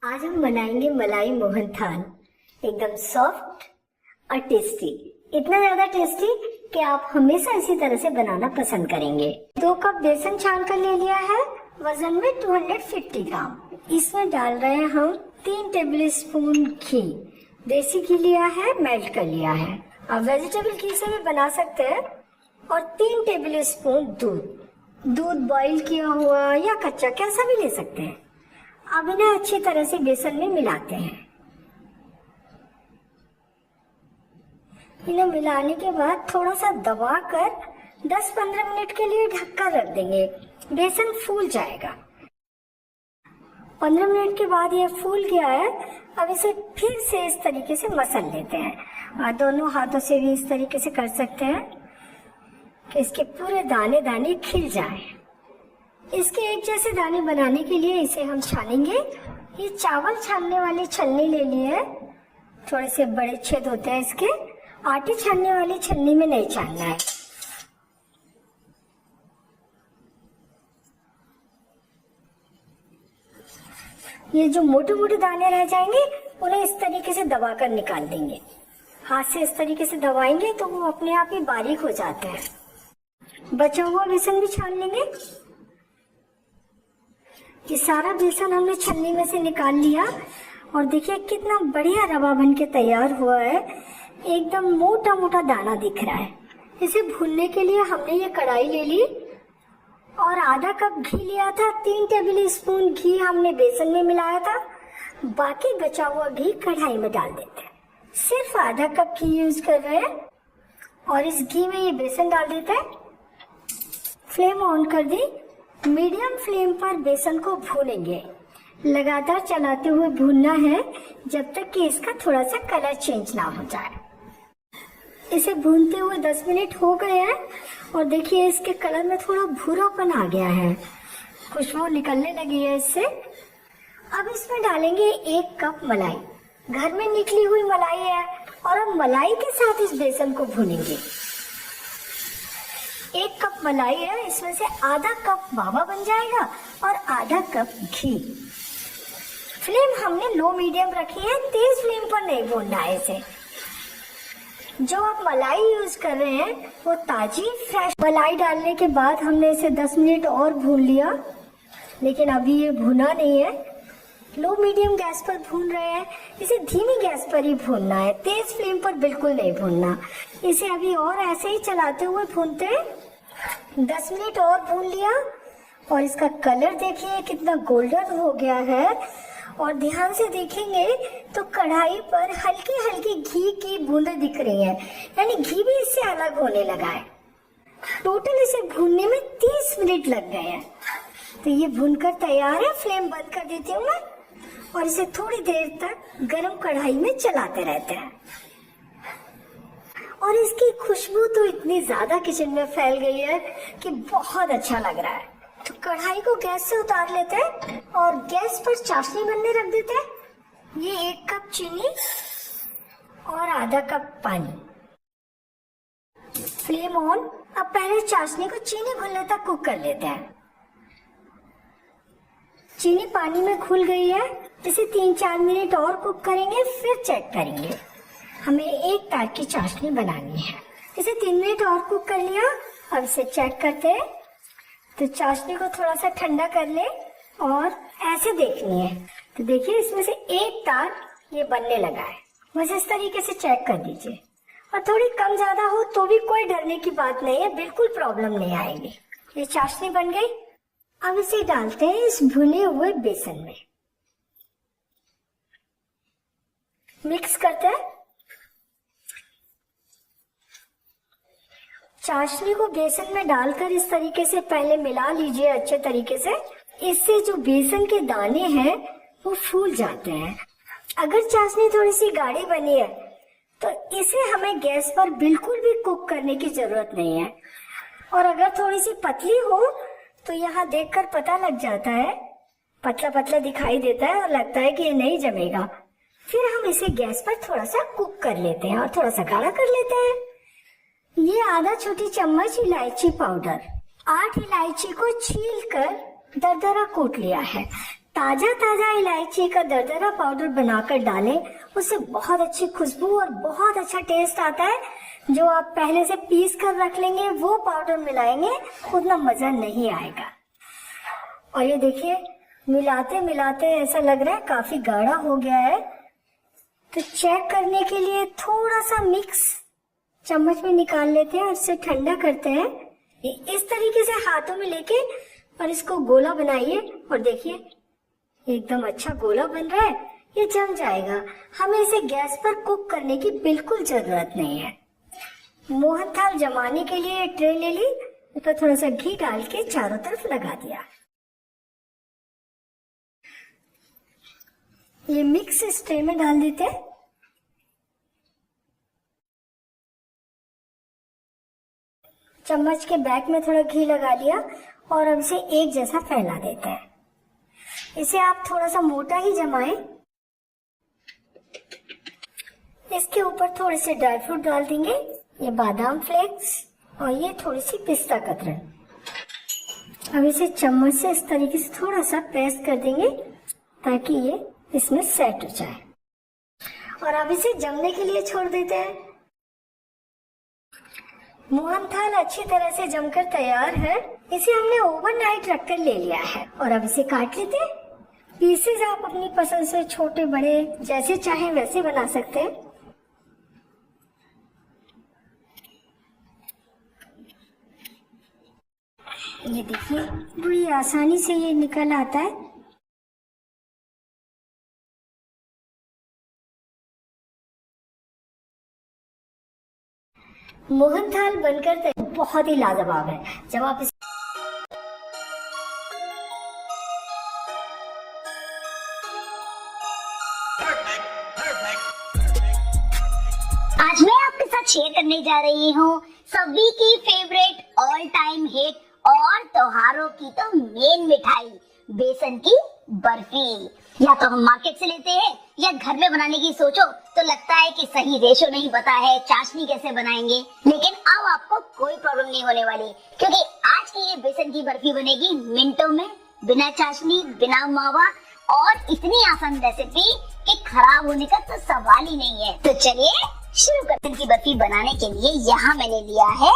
आज हम बनाएंगे मलाई मोहन थाल। एकदम सॉफ्ट और टेस्टी, इतना ज्यादा टेस्टी कि आप हमेशा इसी तरह से बनाना पसंद करेंगे। 2 कप बेसन छान कर ले लिया है, वजन में 250 ग्राम। इसमें डाल रहे हैं हम 3 टेबल स्पून घी। देसी घी लिया है, मेल्ट कर लिया है। आप वेजिटेबल घी से भी बना सकते हैं। और 3 टेबल स्पून दूध बॉईल किया हुआ या कच्चा कैसा भी ले सकते हैं। अब इन्हें अच्छी तरह से बेसन में मिलाते हैं। इन्हें मिलाने के बाद थोड़ा सा दबाकर 10-15 मिनट के लिए ढककर रख देंगे। बेसन फूल जाएगा। 15 मिनट के बाद ये फूल गया है। अब इसे फिर से इस तरीके से मसल लेते हैं और दोनों हाथों से भी इस तरीके से कर सकते हैं कि इसके पूरे दाने दाने खिल जाए। इसके एक जैसे दाने बनाने के लिए इसे हम छानेंगे। ये चावल छानने वाली छलनी ले ली है, थोड़े से बड़े छेद होते हैं इसके। आटे छानने वाली छलनी में नहीं छानना है। ये जो मोटे मोटे दाने रह जाएंगे उन्हें इस तरीके से दबाकर निकाल देंगे। हाथ से इस तरीके से दबाएंगे तो वो अपने आप ही बारीक हो जाते हैं। बचा हुआ बेसन भी छान लेंगे। ये सारा बेसन हमने छन्नी में से निकाल लिया और देखिए कितना बढ़िया रवा बन के तैयार हुआ है। एकदम मोटा मोटा दाना दिख रहा है। इसे भूनने के लिए हमने ये कढ़ाई ले ली और आधा कप घी लिया था। 3 टेबल स्पून घी हमने बेसन में मिलाया था। बाकी बचा हुआ घी कढ़ाई में डाल देते हैं। सिर्फ आधा कप घी यूज कर रहे हैं और इस घी में ये बेसन डाल देते हैं। फ्लेम ऑन कर दी। मीडियम फ्लेम पर बेसन को भूनेंगे। लगातार चलाते हुए भूनना है जब तक कि इसका थोड़ा सा कलर चेंज ना हो जाए। इसे भूनते हुए 10 मिनट हो गए हैं और देखिए इसके कलर में थोड़ा भूरापन आ गया है, खुशबू निकलने लगी है इससे। अब इसमें डालेंगे 1 कप मलाई। घर में निकली हुई मलाई है और अब मलाई के साथ इस बेसन को भूनेंगे। 1 कप मलाई है, इसमें से आधा कप मावा बन जाएगा और आधा कप घी। फ्लेम हमने लो मीडियम रखी है, तेज फ्लेम पर नहीं भूनना है इसे। जो आप मलाई यूज कर रहे हैं वो ताजी फ्रेश मलाई डालने के बाद हमने इसे 10 मिनट और भून लिया, लेकिन अभी ये भुना नहीं है। लो मीडियम गैस पर भून रहे हैं। इसे धीमी गैस पर ही भूनना है, तेज फ्लेम पर बिल्कुल नहीं भूनना। इसे अभी और ऐसे ही चलाते हुए भूनते हैं। 10 मिनट और भून लिया और इसका कलर देखिए कितना गोल्डन हो गया है। और ध्यान से देखेंगे तो कढ़ाई पर हल्की हल्की घी की बूंदें दिख रही हैं, यानी घी भी इससे अलग होने लगा है। टोटल इसे भूनने में 30 मिनट लग गए हैं। तो ये भूनकर तैयार है। फ्लेम बंद कर देती हूँ मैं और इसे थोड़ी देर तक गरम कढ़ाई में चलाते रहते हैं। और इसकी खुशबू तो इतनी ज्यादा किचन में फैल गई है कि बहुत अच्छा लग रहा है। तो कढ़ाई को गैस से उतार लेते हैं और गैस पर चाशनी बनने रख देते हैं। ये 1 कप चीनी और आधा कप पानी। Flame on. अब पहले चाशनी को चीनी घुलने तक कुक कर लेते हैं। चीनी पानी में घुल गई है। इसे 3-4 मिनट और कुक करेंगे, फिर चेक करेंगे। हमें 1 तार की चाशनी बनानी है। इसे 3 मिनट और कुक कर लिया। अब इसे चेक करते हैं। तो चाशनी को थोड़ा सा ठंडा कर ले और ऐसे देखनी है। तो देखिए इसमें से 1 तार ये बनने लगा है। बस इस तरीके से चेक कर दीजिए। और थोड़ी कम ज्यादा हो तो भी कोई डरने की बात नहीं है, बिल्कुल प्रॉब्लम नहीं आएगी। ये चाशनी बन गई। अब इसे डालते हैं इस भुने हुए बेसन में। मिक्स करते हैं। चाशनी को बेसन में डालकर इस तरीके से पहले मिला लीजिए अच्छे तरीके से। इससे जो बेसन के दाने हैं वो फूल जाते हैं। अगर चाशनी थोड़ी सी गाढ़ी बनी है तो इसे हमें गैस पर बिल्कुल भी कुक करने की जरूरत नहीं है। और अगर थोड़ी सी पतली हो तो यहाँ देखकर पता लग जाता है, पतला पतला दिखाई देता है और लगता है कि ये नहीं जमेगा। फिर हम इसे गैस पर थोड़ा सा कुक कर लेते हैं और थोड़ा सा गाढ़ा कर लेते हैं। ये आधा छोटी चम्मच इलायची पाउडर, 8 इलायची को छीलकर दरदरा कूट लिया है। ताजा ताजा इलायची का दरदरा पाउडर बनाकर डालें, उससे बहुत अच्छी खुशबू और बहुत अच्छा टेस्ट आता है। जो आप पहले से पीस कर रख लेंगे वो पाउडर मिलाएंगे उतना मजा नहीं आएगा। और ये देखिए मिलाते मिलाते ऐसा लग रहा है काफी गाढ़ा हो गया है। तो चेक करने के लिए थोड़ा सा मिक्स चम्मच में निकाल लेते हैं और इसे ठंडा करते हैं। इस तरीके से हाथों में लेके और इसको गोला बनाइए और देखिए एकदम अच्छा गोला बन रहा है। ये जम जाएगा, हमें इसे गैस पर कुक करने की बिल्कुल जरूरत नहीं है। मोहनथाल जमाने के लिए ट्रे ले ली, उस पर थोड़ा सा घी डाल के चारों तरफ लगा दिया। ये मिक्स इस ट्रे में डाल देते हैं। चम्मच के बैक में थोड़ा घी लगा लिया और अब इसे एक जैसा फैला देते हैं। इसे आप थोड़ा सा मोटा ही जमाएं। इसके ऊपर थोड़े से ड्राई फ्रूट डाल देंगे, ये बादाम फ्लेक्स और ये थोड़ी सी पिस्ता कतरन। अब इसे चम्मच से इस तरीके से थोड़ा सा प्रेस कर देंगे ताकि ये इसमें सेट हो जाए। और अब इसे जमने के लिए छोड़ देते हैं। मोहनथाल अच्छी तरह से जमकर तैयार है। इसे हमने ओवरनाइट रखकर ले लिया है और अब इसे काट लेते हैं। पीसेस आप अपनी पसंद से छोटे बड़े जैसे चाहें वैसे बना सकते हैं। ये देखिए बड़ी आसानी से ये निकल आता है। मोहनथाल बनकर बहुत ही लाजवाब है। जब आप इस आज मैं आपके साथ शेयर करने जा रही हूँ सभी की फेवरेट ऑल टाइम हिट और त्योहारों की तो मेन मिठाई बेसन की बर्फी। या तो हम मार्केट से लेते हैं या घर में बनाने की सोचो तो लगता है कि सही रेशो नहीं पता है, चाशनी कैसे बनाएंगे। लेकिन अब आपको कोई प्रॉब्लम नहीं होने वाली, क्योंकि आज की ये बेसन की बर्फी बनेगी मिनटों में, बिना चाशनी, बिना मावा और इतनी आसान रेसिपी कि खराब होने का तो सवाल ही नहीं है। तो चलिए शुरू करते हैं। की बर्फी बनाने के लिए यहाँ मैंने लिया है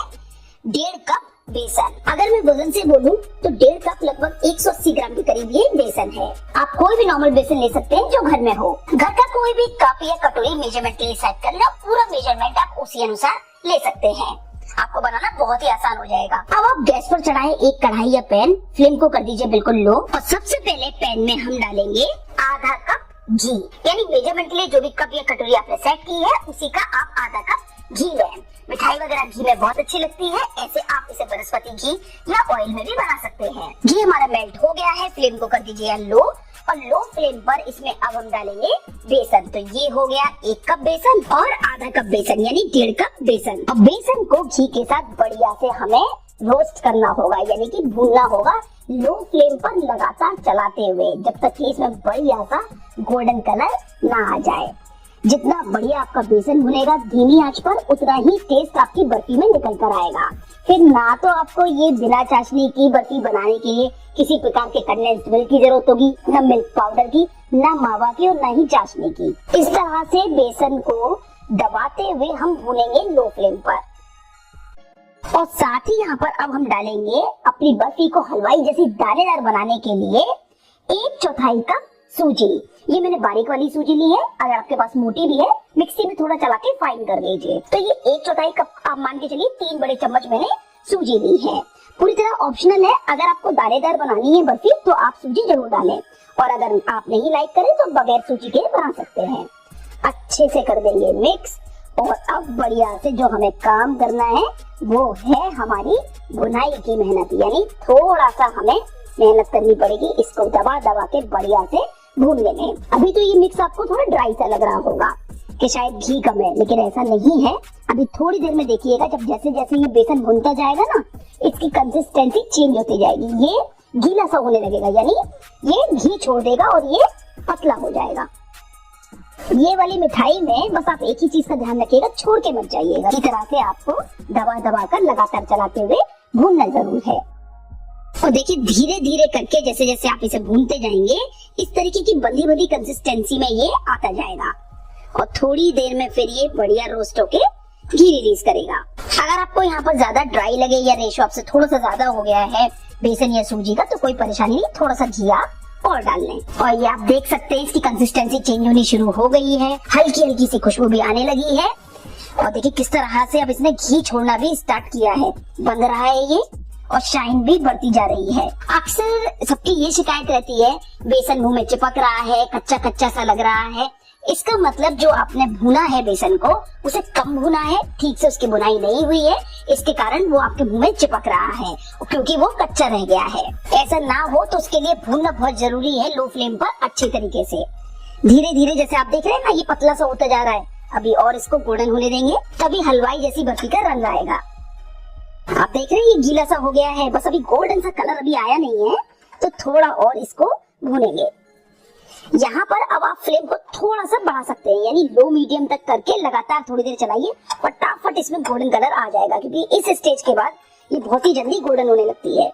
1.5 कप बेसन। अगर मैं वजन से बोलूं तो 1.5 कप लगभग 180 ग्राम के करीब ये बेसन है। आप कोई भी नॉर्मल बेसन ले सकते हैं जो घर में हो। घर का कोई भी कप या कटोरी मेजरमेंट के लिए सेट कर लेना, पूरा मेजरमेंट आप उसी अनुसार ले सकते हैं। आपको बनाना बहुत ही आसान हो जाएगा। अब आप गैस पर चढ़ाए एक कढ़ाई या पैन, फ्लेम को कर दीजिए बिल्कुल लो और सबसे पहले पैन में हम डालेंगे आधा कप घी। यानी मेजरमेंट के लिए जो भी कप या कटोरी आपने सेट की है उसी का आप आधा कप घी लें। मिठाई वगैरह घी में बहुत अच्छी लगती है, ऐसे आप इसे वनस्पति घी या ऑयल में भी बना सकते हैं। घी हमारा मेल्ट हो गया है, फ्लेम को कर दीजिए लो और लो फ्लेम पर इसमें अब हम डालेंगे बेसन। तो ये हो गया 1 कप बेसन और आधा कप बेसन यानी 1.5 कप बेसन। अब बेसन को घी के साथ बढ़िया से हमें रोस्ट करना होगा, यानी कि भूनना होगा लो फ्लेम पर लगातार चलाते हुए, जब तक कि इसमें बढ़िया सा गोल्डन कलर ना आ जाए। जितना बढ़िया आपका बेसन भुनेगा धीमी आंच पर, उतना ही टेस्ट आपकी बर्फी में निकल कर आएगा। फिर ना तो आपको ये बिना चाशनी की बर्फी बनाने के लिए किसी प्रकार के कंडेंस्ड मिल्क की जरूरत होगी, न मिल्क पाउडर की, न मावा की और न ही चाशनी की। इस तरह से बेसन को दबाते हुए हम भूनेंगे लो फ्लेम पर। और साथ ही यहाँ पर अब हम डालेंगे अपनी बर्फी को हलवाई जैसी दानेदार बनाने के लिए 1/4 कप सूजी। ये मैंने बारीक वाली सूजी ली है, अगर आपके पास मोटी भी है मिक्सी में थोड़ा चला के फाइन कर लीजिए। तो ये 1/4 कप आप मान के चलिए 3 बड़े चम्मच मैंने सूजी ली है। पूरी तरह ऑप्शनल है, अगर आपको दानेदार बनानी है बर्फी तो आप सूजी जरूर डालें, और अगर आप नहीं लाइक करें तो बगैर सूजी के बना सकते हैं। अच्छे से कर देंगे मिक्स और अब बढ़िया से जो हमें काम करना है वो है हमारी बुनाई की मेहनत, यानी थोड़ा सा हमें मेहनत करनी पड़ेगी इसको दबा दबा के बढ़िया से भूनने में। अभी तो ये मिक्स आपको थोड़ा ड्राई सा लग रहा होगा कि शायद घी कम है, लेकिन ऐसा नहीं है। अभी थोड़ी देर में देखिएगा, जब जैसे जैसे ये बेसन भुनता जाएगा ना, इसकी कंसिस्टेंसी चेंज होती जाएगी, ये गीला सा होने लगेगा, यानी ये घी छोड़ देगा और ये पतला हो जाएगा। ये वाली मिठाई में बस आप एक ही चीज का ध्यान रखिएगा, छोड़ के मत जाइएगा। इस तरह से आपको दबा दबा कर लगातार चलाते हुए भूनना जरूर है। और और देखिए धीरे धीरे करके जैसे जैसे आप इसे भूनते जाएंगे इस तरीके की बंधी बंधी कंसिस्टेंसी में ये आता जाएगा और थोड़ी देर में फिर ये बढ़िया रोस्ट होके घी रिलीज करेगा। अगर आपको यहाँ पर ज्यादा ड्राई लगे या रेशो आपसे थोड़ा सा ज्यादा हो गया है बेसन या सूजी का तो कोई परेशानी नहीं, थोड़ा सा घी आप और डाल लें। और ये आप देख सकते हैं इसकी कंसिस्टेंसी चेंज होनी शुरू हो गई है, हल्की हल्की सी खुशबू भी आने लगी है। और देखिए किस तरह से अब इसने घी छोड़ना भी स्टार्ट किया है, बन रहा है ये और शाइन भी बढ़ती जा रही है। अक्सर सबकी ये शिकायत रहती है बेसन मुंह में चिपक रहा है, कच्चा कच्चा सा लग रहा है। इसका मतलब जो आपने भुना है बेसन को उसे कम भुना है, ठीक से उसकी बुनाई नहीं हुई है, इसके कारण वो आपके मुंह में चिपक रहा है क्योंकि वो कच्चा रह गया है। ऐसा ना हो तो उसके लिए भूनना बहुत जरूरी है लो फ्लेम पर अच्छे तरीके से। धीरे धीरे जैसे आप देख रहे हैं ना ये पतला सा होता जा रहा है, अभी और इसको गोल्डन होने देंगे तभी हलवाई जैसी बर्फी का रंग आएगा। आप देख रहे हैं ये गीला सा हो गया है, बस अभी गोल्डन सा कलर अभी आया नहीं है तो थोड़ा और इसको भूनेंगे। यहाँ पर अब आप फ्लेम को थोड़ा सा बढ़ा सकते हैं, यानी लो मीडियम तक करके लगातार थोड़ी देर चलाइए, फटाफट इसमें गोल्डन कलर आ जाएगा क्योंकि इस स्टेज के बाद ये बहुत ही जल्दी गोल्डन होने लगती है।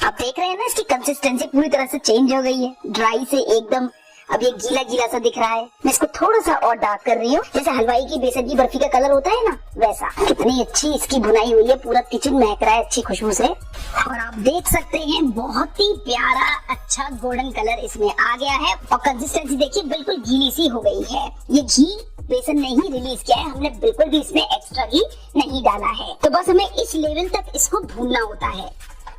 आप देख रहे हैं ना इसकी कंसिस्टेंसी पूरी तरह से चेंज हो गई है, ड्राई से एकदम अब ये गीला गीला सा दिख रहा है। मैं इसको थोड़ा सा और डार्क कर रही हूँ, जैसे हलवाई की बेसन की बर्फी का कलर होता है ना वैसा। कितनी अच्छी इसकी बुनाई हुई है, पूरा किचन महक रहा है अच्छी खुशबू से। और आप देख सकते हैं बहुत ही प्यारा अच्छा गोल्डन कलर इसमें आ गया है और कंसिस्टेंसी देखिए बिल्कुल गीली सी हो गई है। ये घी बेसन नहीं रिलीज किया है, हमने बिल्कुल भी इसमें एक्स्ट्रा घी नहीं डाला है, तो बस हमें इस लेवल तक इसको भूनना होता है।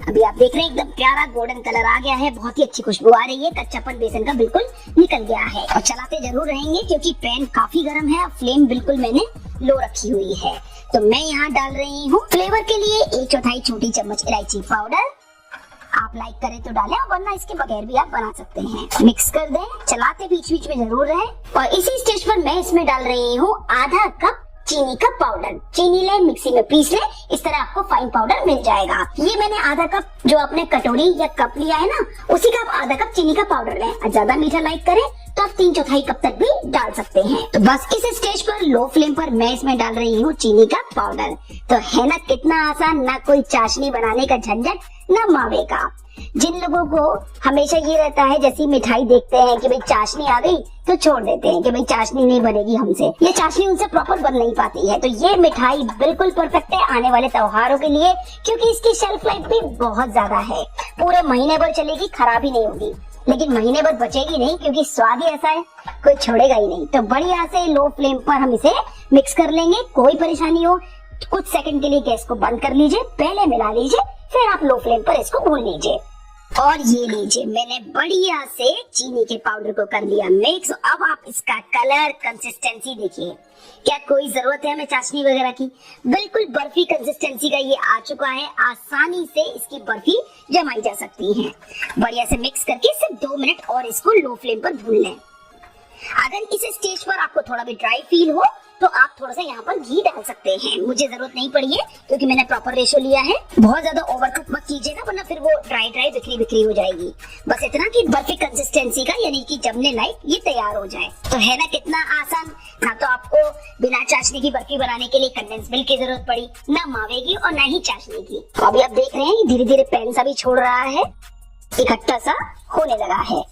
अभी आप देख रहे हैं एकदम प्यारा गोल्डन कलर आ गया है, बहुत ही अच्छी खुशबू आ रही है, कच्चापन बेसन का बिल्कुल निकल गया है। और चलाते जरूर रहेंगे क्योंकि पैन काफी गर्म है, फ्लेम बिल्कुल मैंने लो रखी हुई है। तो मैं यहाँ डाल रही हूँ फ्लेवर के लिए 1/4 छोटी चम्मच इलायची पाउडर। आप लाइक करें तो डालें वरना इसके बगैर भी आप बना सकते हैं। मिक्स कर दें, चलाते बीच बीच में जरूर रहें। और इसी स्टेज पर मैं इसमें डाल रही हूँ आधा कप चीनी का पाउडर। चीनी ले मिक्सी में पीस ले, इस तरह आपको फाइन पाउडर मिल जाएगा। ये मैंने आधा कप जो आपने कटोरी या कप लिया है ना उसी का आप आधा कप चीनी का पाउडर लें। और ज्यादा मीठा लाइक करें तो आप 3/4 कप तक भी डाल सकते हैं। तो बस इस स्टेज पर लो फ्लेम पर मैं इसमें डाल रही हूँ चीनी का पाउडर। तो है ना कितना आसान, ना कोई चाशनी बनाने का झंझट ना मावे का। जिन लोगों को हमेशा ये रहता है जैसी मिठाई देखते हैं कि भाई चाशनी आ गई तो छोड़ देते हैं कि भाई चाशनी नहीं बनेगी हमसे, ये चाशनी उनसे प्रॉपर बन नहीं पाती है। तो ये मिठाई बिल्कुल परफेक्ट है आने वाले त्योहारों के लिए क्योंकि इसकी शेल्फ लाइफ भी बहुत ज्यादा है, पूरे महीने भर चलेगी, खराब ही नहीं होगी। लेकिन महीने भर बचेगी नहीं क्योंकि स्वाद ही ऐसा है, कोई छोड़ेगा ही नहीं। तो बढ़िया से लो फ्लेम पर हम इसे मिक्स कर लेंगे। कोई परेशानी हो कुछ सेकंड के लिए गैस को बंद कर लीजिए, पहले मिला लीजिए, फिर आप लो फ्लेम पर इसको भून लीजिए। और ये लीजिए मैंने बढ़िया से चीनी के पाउडर को कर लिया मिक्स। अब आप इसका कलर कंसिस्टेंसी देखिए, क्या कोई जरूरत है हमें चाशनी वगैरह की, बिल्कुल बर्फी कंसिस्टेंसी का ये आ चुका है। आसानी से इसकी बर्फी जमाई जा सकती है। बढ़िया से मिक्स करके सिर्फ 2 मिनट और इसको लो फ्लेम पर भून लें। अगर इस स्टेज पर आपको थोड़ा भी ड्राई फील हो तो आप थोड़ा सा यहाँ पर घी डाल सकते हैं। मुझे जरूरत नहीं पड़ी है क्योंकि मैंने प्रॉपर रेशो लिया है। बहुत ज्यादा ओवरकुक मत कीजिएगा वरना फिर वो ड्राई ड्राई बिखरी बिखरी हो जाएगी। बस इतना कि बर्फी कंसिस्टेंसी का यानी कि जमने लायक ये तैयार हो जाए। तो है ना कितना आसान, ना तो आपको बिना चाशनी की बर्फी बनाने के लिए कंडेंस मिल्क की जरूरत पड़ी, ना मावे की और ना ही चाशनी की। अभी आप देख रहे हैं धीरे धीरे पैन सा भी छोड़ रहा है, इकट्ठा सा होने लगा है।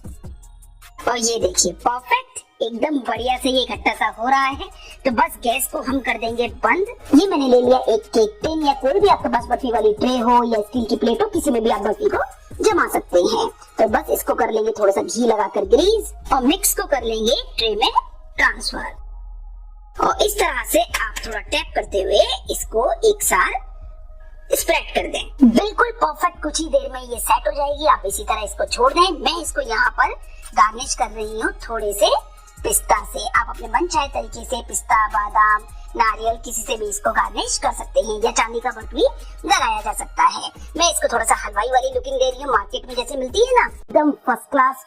और ये देखिए परफेक्ट एकदम बढ़िया से ये इकट्ठा सा हो रहा है। तो बस गैस को हम कर देंगे बंद। ये मैंने ले लिया एक केक टिन या कोई भी आपके पास बर्फी वाली ट्रे हो या स्टील की प्लेट हो, किसी में भी आप बर्फी को जमा सकते हैं। तो बस इसको कर लेंगे थोड़ा सा घी लगाकर ग्रीस और मिक्स को कर लेंगे ट्रे में ट्रांसफर। और इस तरह से आप थोड़ा टैप करते हुए इसको एक साथ स्प्रेड कर दें। बिल्कुल परफेक्ट, कुछ ही देर में ये सेट हो जाएगी। आप इसी तरह इसको छोड़ दें। मैं इसको यहाँ पर गार्निश कर रही हूँ थोड़े से पिस्ता से। आप अपने मन चाहे तरीके से पिस्ता, बादाम, नारियल किसी से भी इसको गार्निश कर सकते हैं या चांदी का वर्क भी लगाया जा सकता है। मैं इसको थोड़ा सा हलवाई वाली लुकिंग दे रही हूँ, मार्केट में जैसे मिलती है ना एकदम फर्स्ट क्लास,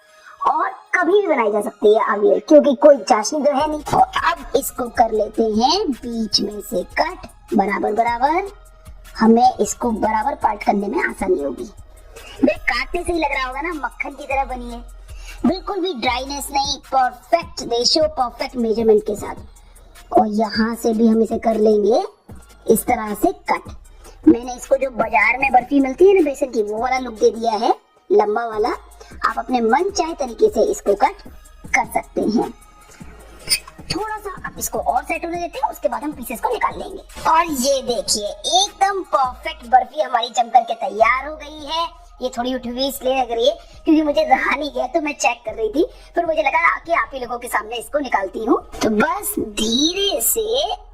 और कभी भी बनाई जा सकती है अभी क्योंकि कोई चाशनी तो है नहीं। और अब इसको कर लेते हैं बीच में से कट बराबर बराबर। हमें इसको बराबर पार्ट करने में आसानी होगी। काटने से ही लग रहा होगा ना मक्खन की तरह बनी है, बिल्कुल भी ड्राइनेस नहीं, परफेक्ट रेशियो, परफेक्ट मेजरमेंट के साथ। और यहाँ से भी हम इसे कर लेंगे इस तरह से कट। मैंने इसको जो बाजार में बर्फी मिलती है ना बेसन की, वो वाला लुक दे दिया है, लंबा वाला। आप अपने मन चाहे तरीके से इसको कट कर सकते हैं। थोड़ा सा अब इसको और सेट होने देते हैं, उसके बाद हम पीसेस को निकाल लेंगे। और ये देखिए एकदम परफेक्ट बर्फी हमारी जम करके तैयार हो गई है। ये थोड़ी उठी हुई इसलिए लग रही है क्योंकि मुझे रहा नहीं गया, तो मैं चेक कर रही थी, फिर मुझे लगा कि आप ही लोगों के सामने इसको निकालती हूँ। तो बस धीरे से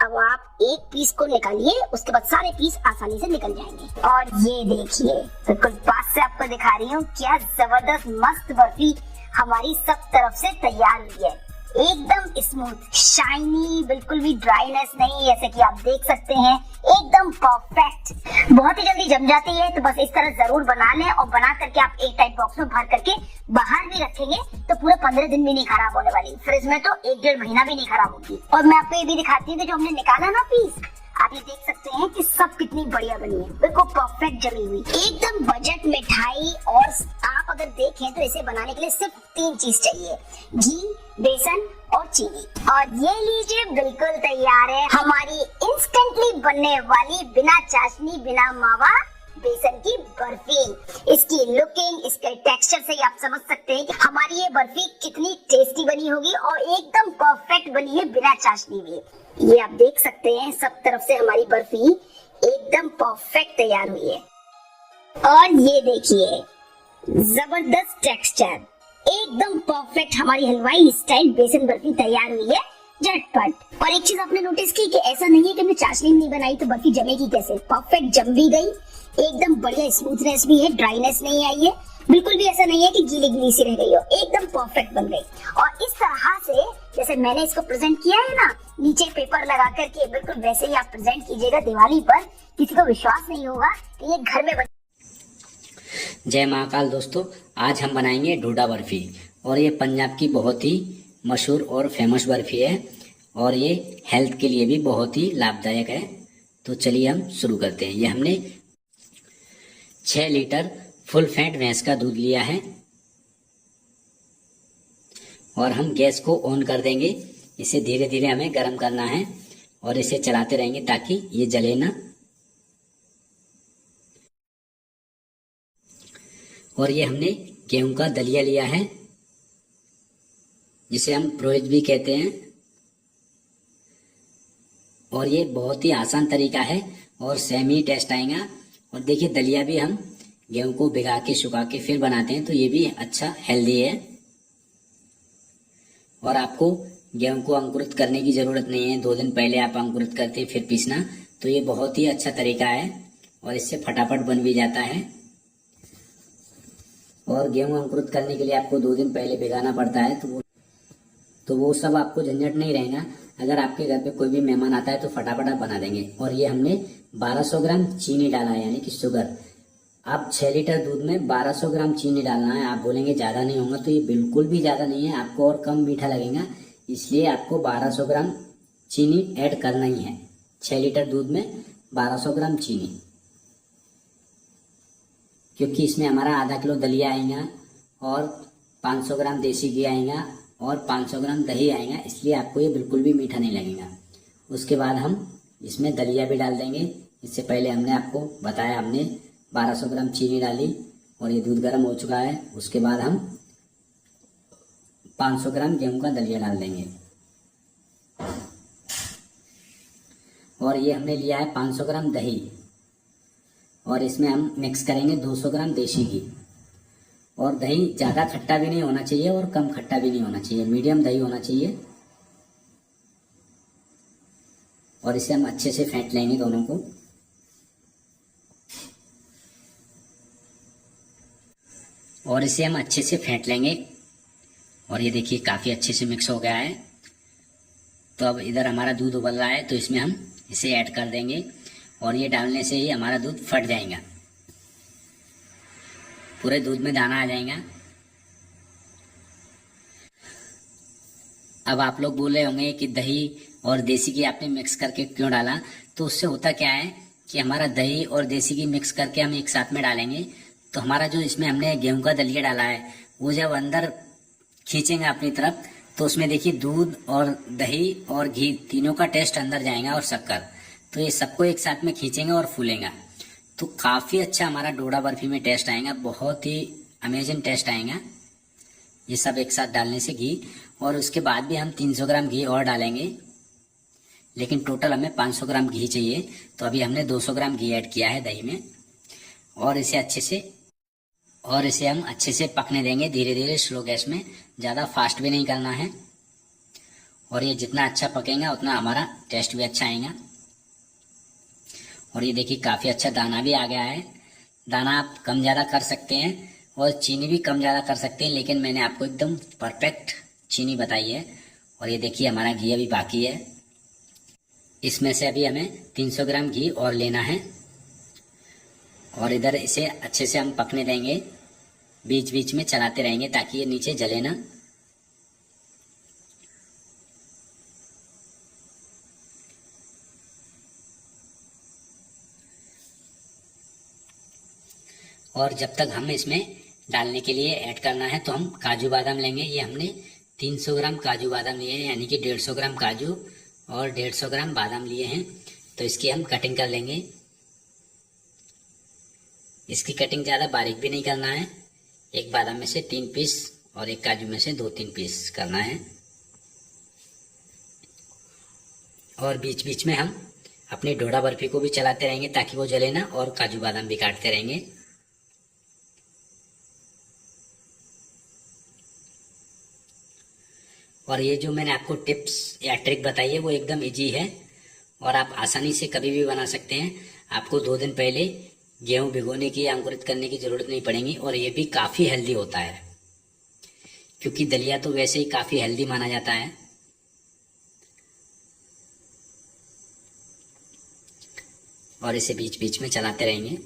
अब आप एक पीस को निकालिए, उसके बाद सारे पीस आसानी से निकल जाएंगे। और ये देखिए बिल्कुल पास से आपको दिखा रही हूँ, क्या जबरदस्त मस्त बर्फी हमारी सब तरफ से तैयार हुई है। एकदम स्मूथ, शाइनी, बिल्कुल भी ड्राईनेस नहीं, जैसे कि आप देख सकते हैं, एकदम परफेक्ट। बहुत ही जल्दी जम जाती है, तो बस इस तरह जरूर बना लें और बना करके आप एक टाइट बॉक्स में भर करके बाहर भी रखेंगे तो पूरे 15 दिन भी नहीं खराब होने वाली। फ्रिज में तो 1-1.5 महीना भी नहीं खराब होगी। और मैं आपको ये भी दिखाती हूँ कि जो हमने निकाला ना पीस, आप ये देख सकते हैं कि सब कितनी बढ़िया बनी है, बिल्कुल परफेक्ट जमी हुई, एकदम बजट मिठाई। और आप अगर देखें तो इसे बनाने के लिए सिर्फ 3 चीज चाहिए, घी, बेसन और चीनी। और ये लीजिए बिल्कुल तैयार है हमारी इंस्टेंटली बनने वाली बिना चाशनी बिना मावा बेसन की बर्फी। इसकी लुकिंग, इसके टेक्सचर से ही आप समझ सकते हैं कि हमारी ये बर्फी कितनी टेस्टी बनी होगी और एकदम परफेक्ट बनी है बिना चाशनी भी। ये आप देख सकते हैं सब तरफ से हमारी बर्फी एकदम परफेक्ट तैयार हुई है। और ये देखिए जबरदस्त टेक्सचर, एकदम परफेक्ट हमारी हलवाई स्टाइल बेसन बर्फी तैयार हुई है झटपट। और एक चीज आपने नोटिस की कि ऐसा नहीं है कि हमने चाशनी नहीं बनाई तो बर्फी जमेगी कैसे, परफेक्ट जम भी गई, एकदम बढ़िया स्मूथनेस भी है, ड्राईनेस नहीं आई है, बिल्कुल भी ऐसा नहीं है कि गीली गीली सी रह गई हो, एकदम परफेक्ट बन गई। और इस तरह से जैसे मैंने इसको प्रेजेंट किया है ना, नीचे पेपर लगा करके, बिल्कुल वैसे ही आप प्रेजेंट कीजिएगा दिवाली पर, किसी को विश्वास नहीं होगा कि ये घर में बन। जय महाकाल दोस्तों, आज हम बनाएंगे डोडा बर्फी। और ये पंजाब की बहुत ही मशहूर और फेमस बर्फी है और ये हेल्थ के लिए भी बहुत ही लाभदायक है। तो चलिए हम शुरू करते हैं। ये हमने 6 लीटर फुल फैट भैंस का दूध लिया है और हम गैस को ऑन कर देंगे। इसे धीरे धीरे हमें गर्म करना है और इसे चलाते रहेंगे ताकि ये जले ना। और ये हमने गेहूं का दलिया लिया है जिसे हम प्रोज भी कहते हैं। और ये बहुत ही आसान तरीका है और सेम ही टेस्ट आएगा। और देखिए दलिया भी हम गेहूं को भिगा के सुखा के फिर बनाते हैं, तो ये भी अच्छा हेल्दी है। और आपको गेहूं को अंकुरित करने की जरूरत नहीं है, 2 दिन पहले आप अंकुरित करते फिर पीसना, तो ये बहुत ही अच्छा तरीका है और इससे फटाफट बन भी जाता है। और गेहूं अंकुरित करने के लिए आपको 2 दिन पहले भिगाना पड़ता है, तो वो सब आपको झंझट नहीं रहेगा। अगर आपके घर पे कोई भी मेहमान आता है तो फटाफट आप बना देंगे। और ये हमने 1200 ग्राम चीनी डाला है, यानी कि शुगर। आप 6 लीटर दूध में 1200 ग्राम चीनी डालना है। आप बोलेंगे ज़्यादा नहीं होगा, तो ये बिल्कुल भी ज़्यादा नहीं है, आपको और कम मीठा लगेगा, इसलिए आपको 1200 ग्राम चीनी ऐड करना ही है। 6 लीटर दूध में 1200 ग्राम चीनी, क्योंकि इसमें हमारा आधा किलो दलिया आएगा और 500 ग्राम देसी घी आएगा और 500 ग्राम दही आएगा, इसलिए आपको ये बिल्कुल भी मीठा नहीं लगेगा। उसके बाद हम इसमें दलिया भी डाल देंगे। इससे पहले हमने आपको बताया, हमने 1200 ग्राम चीनी डाली और ये दूध गर्म हो चुका है। उसके बाद हम 500 ग्राम गेहूं का दलिया डाल देंगे और ये हमने लिया है 500 ग्राम दही। और इसमें हम मिक्स करेंगे 200 ग्राम देसी घी। और दही ज़्यादा खट्टा भी नहीं होना चाहिए और कम खट्टा भी नहीं होना चाहिए, मीडियम दही होना चाहिए। और इसे हम अच्छे से फेंट लेंगे दोनों को। और इसे हम अच्छे से फेंट लेंगे। और ये देखिए काफ़ी अच्छे से मिक्स हो गया है। तो अब इधर हमारा दूध उबल रहा है, तो इसमें हम इसे ऐड कर देंगे और ये डालने से ही हमारा दूध फट जाएगा, पूरे दूध में दाना आ जाएगा। अब आप लोग बोल रहे होंगे कि दही और देसी घी आपने मिक्स करके क्यों डाला, तो उससे होता क्या है कि हमारा दही और देसी घी मिक्स करके हम एक साथ में डालेंगे तो हमारा जो इसमें हमने गेहूं का दलिया डाला है वो जब अंदर खींचेंगे अपनी तरफ, तो उसमें देखिए दूध और दही और घी तीनों का टेस्ट अंदर जाएगा और शक्कर, तो ये सबको एक साथ में खींचेंगे और फूलेगा। तो काफी अच्छा हमारा डोडा बर्फी में टेस्ट आएगा, बहुत ही अमेजिंग टेस्ट आएगा ये सब एक साथ डालने से घी। और उसके बाद भी हम 300 ग्राम घी और डालेंगे, लेकिन टोटल हमें 500 ग्राम घी चाहिए। तो अभी हमने 200 ग्राम घी ऐड किया है दही में, और इसे हम अच्छे से पकने देंगे धीरे धीरे स्लो गैस में, ज़्यादा फास्ट भी नहीं करना है। और ये जितना अच्छा पकेगा उतना हमारा टेस्ट भी अच्छा आएगा। और ये देखिए काफ़ी अच्छा दाना भी आ गया है। दाना आप कम ज़्यादा कर सकते हैं और चीनी भी कम ज़्यादा कर सकते हैं, लेकिन मैंने आपको एकदम परफेक्ट चीनी बताई है। और ये देखिए हमारा घी अभी बाकी है, इसमें से अभी हमें 300 ग्राम घी और लेना है। और इधर इसे अच्छे से हम पकने देंगे, बीच बीच में चलाते रहेंगे ताकि ये नीचे जले ना। और जब तक हम इसमें डालने के लिए ऐड करना है तो हम काजू बादाम लेंगे। ये हमने 300 ग्राम काजू बादाम लिए हैं, यानी कि 150 ग्राम काजू और 150 ग्राम बादाम लिए हैं। तो इसकी हम कटिंग कर लेंगे। इसकी कटिंग ज़्यादा बारीक भी नहीं करना है, एक बादाम में से 3 पीस और एक काजू में से 2-3 पीस करना है। और बीच बीच में हम अपनी डोडा बर्फी को भी चलाते रहेंगे ताकि वो जले ना, और काजू बादाम भी काटते रहेंगे। और ये जो मैंने आपको टिप्स या ट्रिक बताई है वो एकदम इजी है और आप आसानी से कभी भी बना सकते हैं। आपको 2 दिन पहले गेहूं भिगोने की या अंकुरित करने की जरूरत नहीं पड़ेगी। और ये भी काफ़ी हेल्दी होता है, क्योंकि दलिया तो वैसे ही काफ़ी हेल्दी माना जाता है। और इसे बीच बीच में चलाते रहेंगे।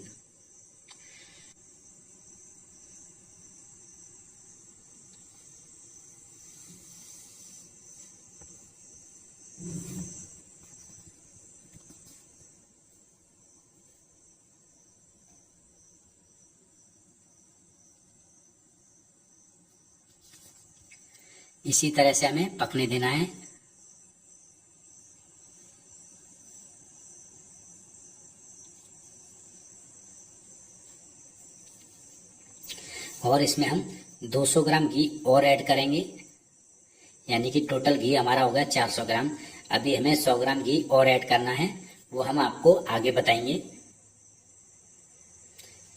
इसी तरह से हमें पकने देना है। और इसमें हम 200 ग्राम घी और ऐड करेंगे, यानी कि टोटल घी हमारा होगा 400 ग्राम। अभी हमें 100 ग्राम घी और ऐड करना है, वो हम आपको आगे बताएंगे।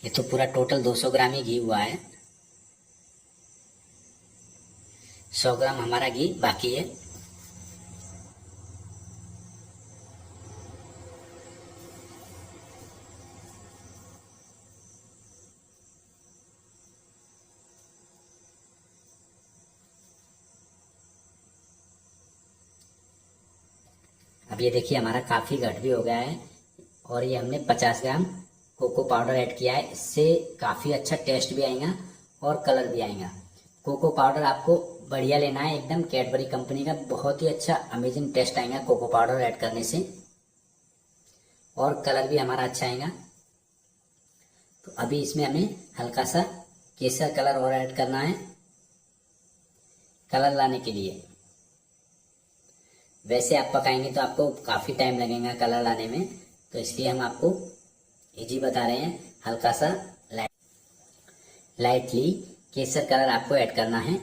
ये तो पूरा टोटल 200 ग्राम ही घी हुआ है, 100 ग्राम हमारा घी बाकी है। अब ये देखिए हमारा काफ़ी घट भी हो गया है। और ये हमने 50 ग्राम कोको पाउडर ऐड किया है, इससे काफ़ी अच्छा टेस्ट भी आएगा और कलर भी आएगा। कोको पाउडर आपको बढ़िया लेना है, एकदम कैडबरी कंपनी का, बहुत ही अच्छा अमेजिंग टेस्ट आएगा कोको पाउडर ऐड करने से, और कलर भी हमारा अच्छा आएगा। तो अभी इसमें हमें हल्का सा केसर कलर और ऐड करना है, कलर लाने के लिए। वैसे आप पकाएंगे तो आपको काफ़ी टाइम लगेगा कलर लाने में, तो इसलिए हम आपको इजी बता रहे हैं। हल्का सा लाइटली केसर कलर आपको ऐड करना है।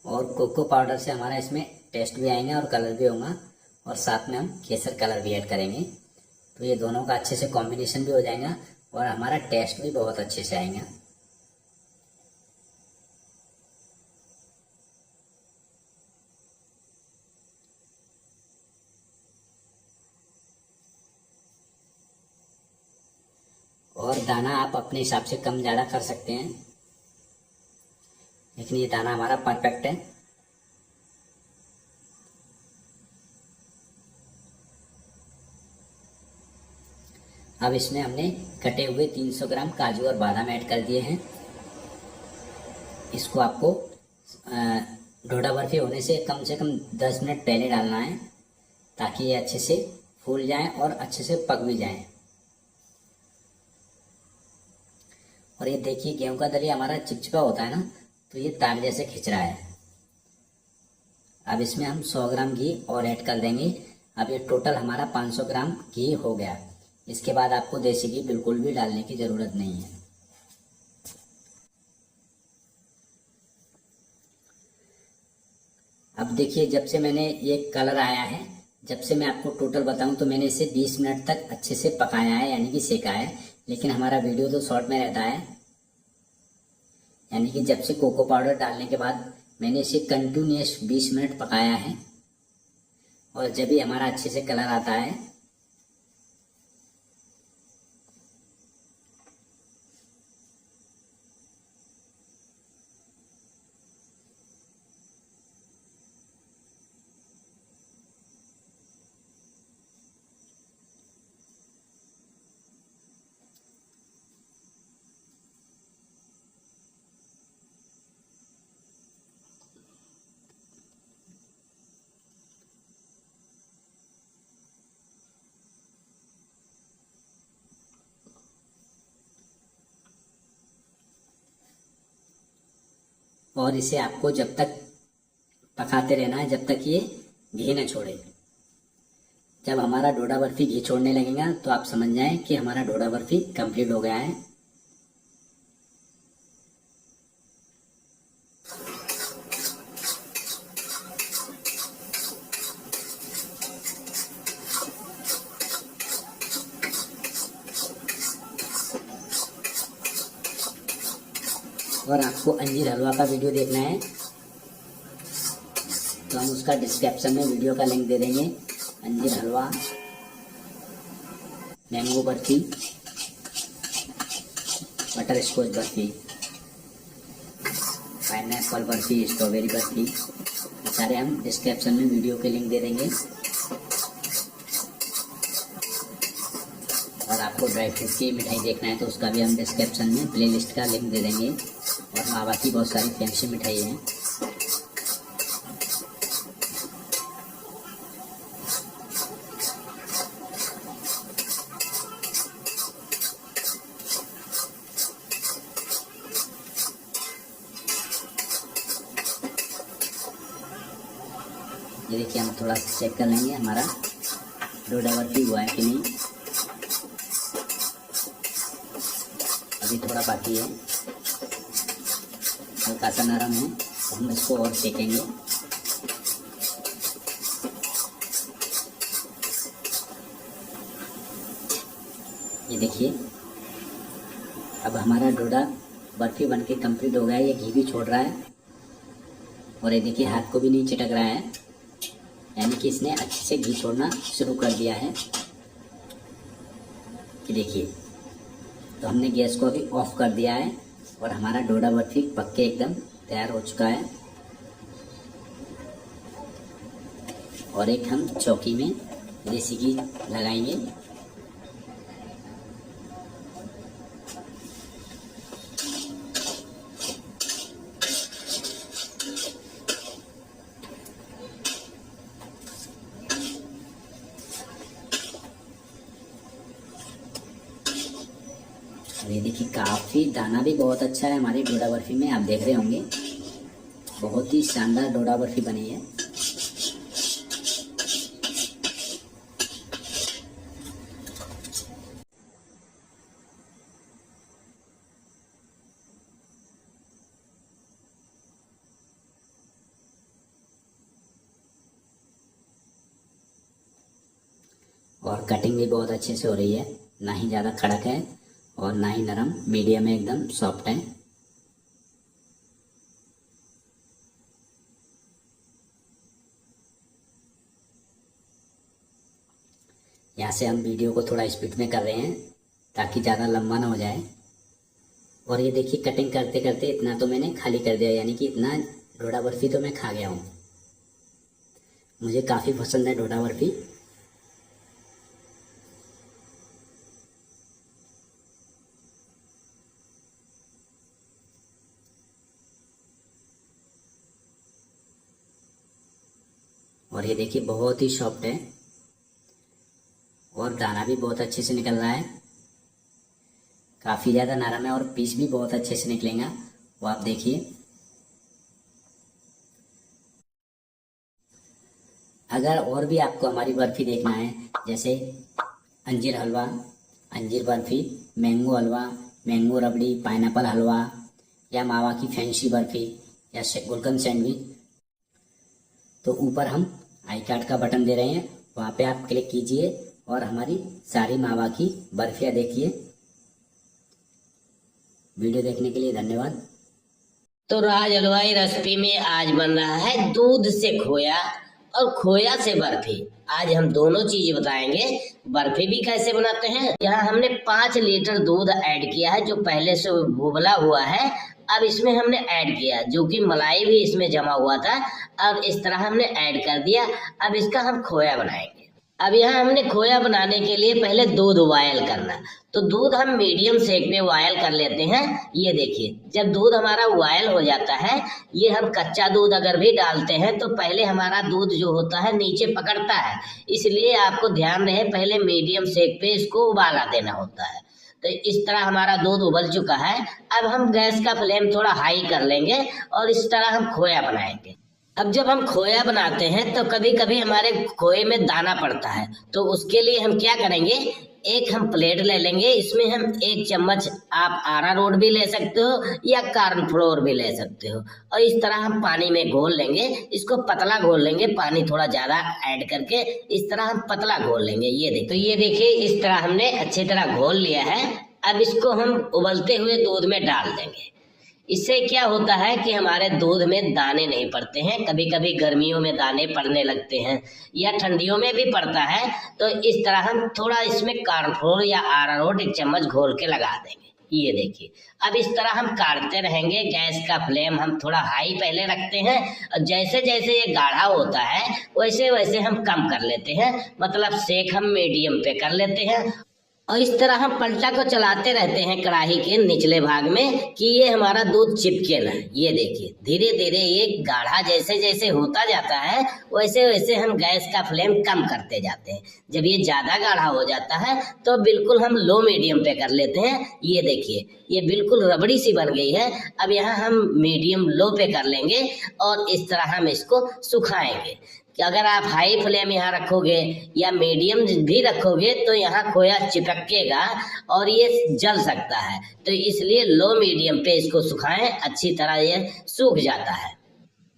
और कोको पाउडर से हमारा इसमें टेस्ट भी आएगा और कलर भी होगा, और साथ में हम केसर कलर भी ऐड करेंगे। तो ये दोनों का अच्छे से कॉम्बिनेशन भी हो जाएगा और हमारा टेस्ट भी बहुत अच्छे से आएगा। और दाना आप अपने हिसाब से कम ज़्यादा कर सकते हैं, लेकिन ये दाना हमारा परफेक्ट है। अब इसमें हमने कटे हुए 300 ग्राम काजू और बादाम ऐड कर दिए हैं। इसको आपको डोडा बर्फी होने से कम 10 मिनट पहले डालना है, ताकि ये अच्छे से फूल जाएं और अच्छे से पक भी जाएं। और ये देखिए गेहूं का दलिया हमारा चिपचिपा होता है ना, तो ये तार जैसे खिंच रहा है। अब इसमें हम 100 ग्राम घी और ऐड कर देंगे। अब ये टोटल हमारा 500 ग्राम घी हो गया। इसके बाद आपको देसी घी बिल्कुल भी डालने की ज़रूरत नहीं है। अब देखिए, जब से मैंने ये कलर आया है, जब से मैं आपको टोटल बताऊं तो मैंने इसे 20 मिनट तक अच्छे से पकाया है, यानी कि सेका है। लेकिन हमारा वीडियो तो शॉर्ट में रहता है, यानी कि जब से कोको पाउडर डालने के बाद मैंने इसे कंटिन्यूअस 20 मिनट पकाया है। और जब भी हमारा अच्छे से कलर आता है, और इसे आपको जब तक पकाते रहना है जब तक ये घी न छोड़े। जब हमारा डोडा बर्फी घी छोड़ने लगेगा तो आप समझ जाएं कि हमारा डोडा बर्फी कंप्लीट हो गया है। और आपको अंजीर हलवा का वीडियो देखना है तो हम उसका डिस्क्रिप्शन में वीडियो का लिंक दे देंगे। अंजीर halwa, mango burfi, butterscotch burfi, pineapple burfi, strawberry burfi, सारे हम डिस्क्रिप्शन में वीडियो के लिंक दे देंगे। और आपको ड्राई फ्रूट की मिठाई देखना है तो उसका भी हम डिस्क्रिप्शन में प्लेलिस्ट का लिंक दे देंगे। और मावा की बहुत सारी फैंसी मिठाई हैं। ये देखिए, हम थोड़ा चेक कर लेंगे हमारा डोडा बर्फी हुआ है कि नहीं। अभी थोड़ा बाकी है, हल्का सा नरम है, तो हम इसको और सेकेंगे। ये देखिए, अब हमारा डोडा बर्फी बनके कंप्लीट हो गया है। ये घी भी छोड़ रहा है और ये देखिए हाथ को भी नहीं चिटक रहा है, यानी कि इसने अच्छे से घी छोड़ना शुरू कर दिया है। ये देखिए, तो हमने गैस को अभी ऑफ कर दिया है और हमारा डोडा बर्फी पक के एकदम तैयार हो चुका है। और एक हम चौकी में देसी घी लगाएंगे। और ये देखिए, काफ़ी दाना भी बहुत अच्छा है हमारी डोडा बर्फी में, आप देख रहे होंगे। बहुत ही शानदार डोडा बर्फी बनी है। और कटिंग भी बहुत अच्छे से हो रही है, ना ही ज़्यादा कड़क है और ना ही नरम, मीडियम है, एकदम सॉफ्ट है। यहाँ से हम वीडियो को थोड़ा स्पीड में कर रहे हैं ताकि ज़्यादा लंबा ना हो जाए। और ये देखिए, कटिंग करते करते इतना तो मैंने खाली कर दिया, यानी कि इतना डोडा बर्फी तो मैं खा गया हूँ। मुझे काफ़ी पसंद है डोडा बर्फी। और ये देखिए, बहुत ही सॉफ्ट है और दाना भी बहुत अच्छे से निकल रहा है। काफ़ी ज़्यादा नरम है और पीस भी बहुत अच्छे से निकलेगा, वो आप देखिए। अगर और भी आपको हमारी बर्फ़ी देखना है, जैसे अंजीर हलवा, अंजीर बर्फी, मैंगो हलवा, मैंगो रबड़ी, पाइनएप्पल हलवा या मावा की फैंसी बर्फी या गुलकंद सैंडविच। तो ऊपर हम आई कार्ड का बटन दे रहे हैं, वहाँ पे आप क्लिक कीजिए और हमारी सारी मावा की बर्फियाँ देखिए। वीडियो देखने के लिए धन्यवाद। तो राज हलवाई रेसिपी में आज बन रहा है दूध से खोया और खोया से बर्फी। आज हम दोनों चीज बताएंगे। बर्फी भी कैसे बनाते हैं। यहाँ हमने 5 लीटर दूध ऐड किया है जो पहले से उबला हुआ है। अब इसमें हमने ऐड किया जो कि मलाई भी इसमें जमा हुआ था। अब इस तरह हमने ऐड कर दिया। अब इसका हम खोया बनाएंगे। अब यहाँ हमने खोया बनाने के लिए पहले दूध बॉयल करना। तो दूध हम मीडियम सेक पे बॉयल कर लेते हैं। ये देखिए, जब दूध हमारा बॉयल हो जाता है, ये हम कच्चा दूध अगर भी डालते हैं तो पहले हमारा दूध जो होता है नीचे पकड़ता है, इसलिए आपको ध्यान रहे पहले मीडियम सेक पे इसको उबाला देना होता है। तो इस तरह हमारा दूध उबल चुका है। अब हम गैस का फ्लेम थोड़ा हाई कर लेंगे और इस तरह हम खोया बनाएंगे। अब जब हम खोया बनाते हैं तो कभी कभी हमारे खोए में दाना पड़ता है, तो उसके लिए हम क्या करेंगे, एक हम प्लेट ले लेंगे। इसमें हम 1 चम्मच, आप अरारोट भी ले सकते हो या कॉर्नफ्लोर भी ले सकते हो, और इस तरह हम पानी में घोल लेंगे। इसको पतला घोल लेंगे, पानी थोड़ा ज्यादा ऐड करके इस तरह हम पतला घोल लेंगे। ये देखिए, तो ये देखिए इस तरह हमने अच्छी तरह घोल लिया है। अब इसको हम उबलते हुए दूध में डाल देंगे। इससे क्या होता है कि हमारे दूध में दाने नहीं पड़ते हैं। कभी कभी गर्मियों में दाने पड़ने लगते हैं या ठंडियों में भी पड़ता है। तो इस तरह हम थोड़ा इसमें कॉर्नफ्लोर या अरारोट 1 चम्मच घोल के लगा देंगे। ये देखिए, अब इस तरह हम काटते रहेंगे। गैस का फ्लेम हम थोड़ा हाई पहले रखते हैं और जैसे जैसे ये गाढ़ा होता है वैसे वैसे हम कम कर लेते हैं, मतलब सेक हम मीडियम पे कर लेते हैं। और इस तरह हम पलटा को चलाते रहते हैं कढ़ाई के निचले भाग में कि ये हमारा दूध चिपके ना। ये देखिए, धीरे धीरे ये गाढ़ा जैसे जैसे होता जाता है वैसे वैसे हम गैस का फ्लेम कम करते जाते हैं। जब ये ज्यादा गाढ़ा हो जाता है तो बिल्कुल हम लो मीडियम पे कर लेते हैं। ये देखिए, ये बिल्कुल रबड़ी सी बन गई है। अब यहाँ हम मीडियम लो पे कर लेंगे और इस तरह हम इसको सुखाएंगे। कि अगर आप हाई फ्लेम यहाँ रखोगे या मीडियम भी रखोगे तो यहाँ खोया चिपकेगा और ये जल सकता है। तो इसलिए लो मीडियम पे इसको सुखाएं, अच्छी तरह ये सूख जाता है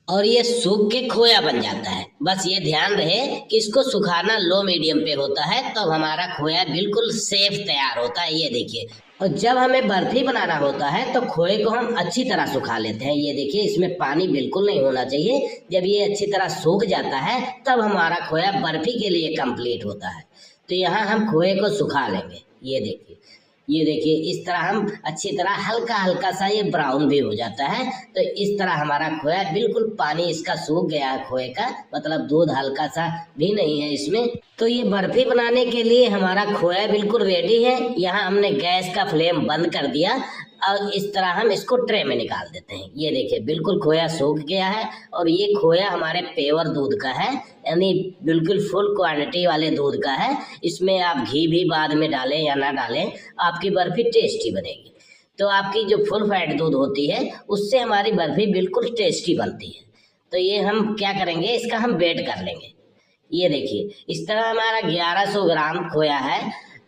और ये सूख के खोया बन जाता है। बस ये ध्यान रहे कि इसको सुखाना लो मीडियम पे होता है तो हमारा खोया बिल्कुल सेफ तैयार होता है। ये देखिए, और जब हमें बर्फी बनाना होता है तो खोए को हम अच्छी तरह सुखा लेते हैं। ये देखिए, इसमें पानी बिल्कुल नहीं होना चाहिए। जब ये अच्छी तरह सूख जाता है तब हमारा खोया बर्फी के लिए कंप्लीट होता है। तो यहाँ हम खोए को सुखा लेंगे। ये देखिए, ये देखिए, इस तरह हम अच्छी तरह हल्का हल्का सा ये ब्राउन भी हो जाता है। तो इस तरह हमारा खोया बिल्कुल पानी इसका सूख गया है खोए का, मतलब दूध हल्का सा भी नहीं है इसमें। तो ये बर्फी बनाने के लिए हमारा खोया बिल्कुल रेडी है। यहाँ हमने गैस का फ्लेम बंद कर दिया और इस तरह हम इसको ट्रे में निकाल देते हैं। ये देखिए, बिल्कुल खोया सूख गया है और ये खोया हमारे पेवर दूध का है, यानी बिल्कुल फुल क्वांटिटी वाले दूध का है। इसमें आप घी भी बाद में डालें या ना डालें, आपकी बर्फी टेस्टी बनेगी। तो आपकी जो फुल फैट दूध होती है उससे हमारी बर्फी बिल्कुल टेस्टी बनती है। तो ये हम क्या करेंगे, इसका हम वेट कर लेंगे। ये देखिए, इस तरह हमारा 1100 ग्राम खोया है।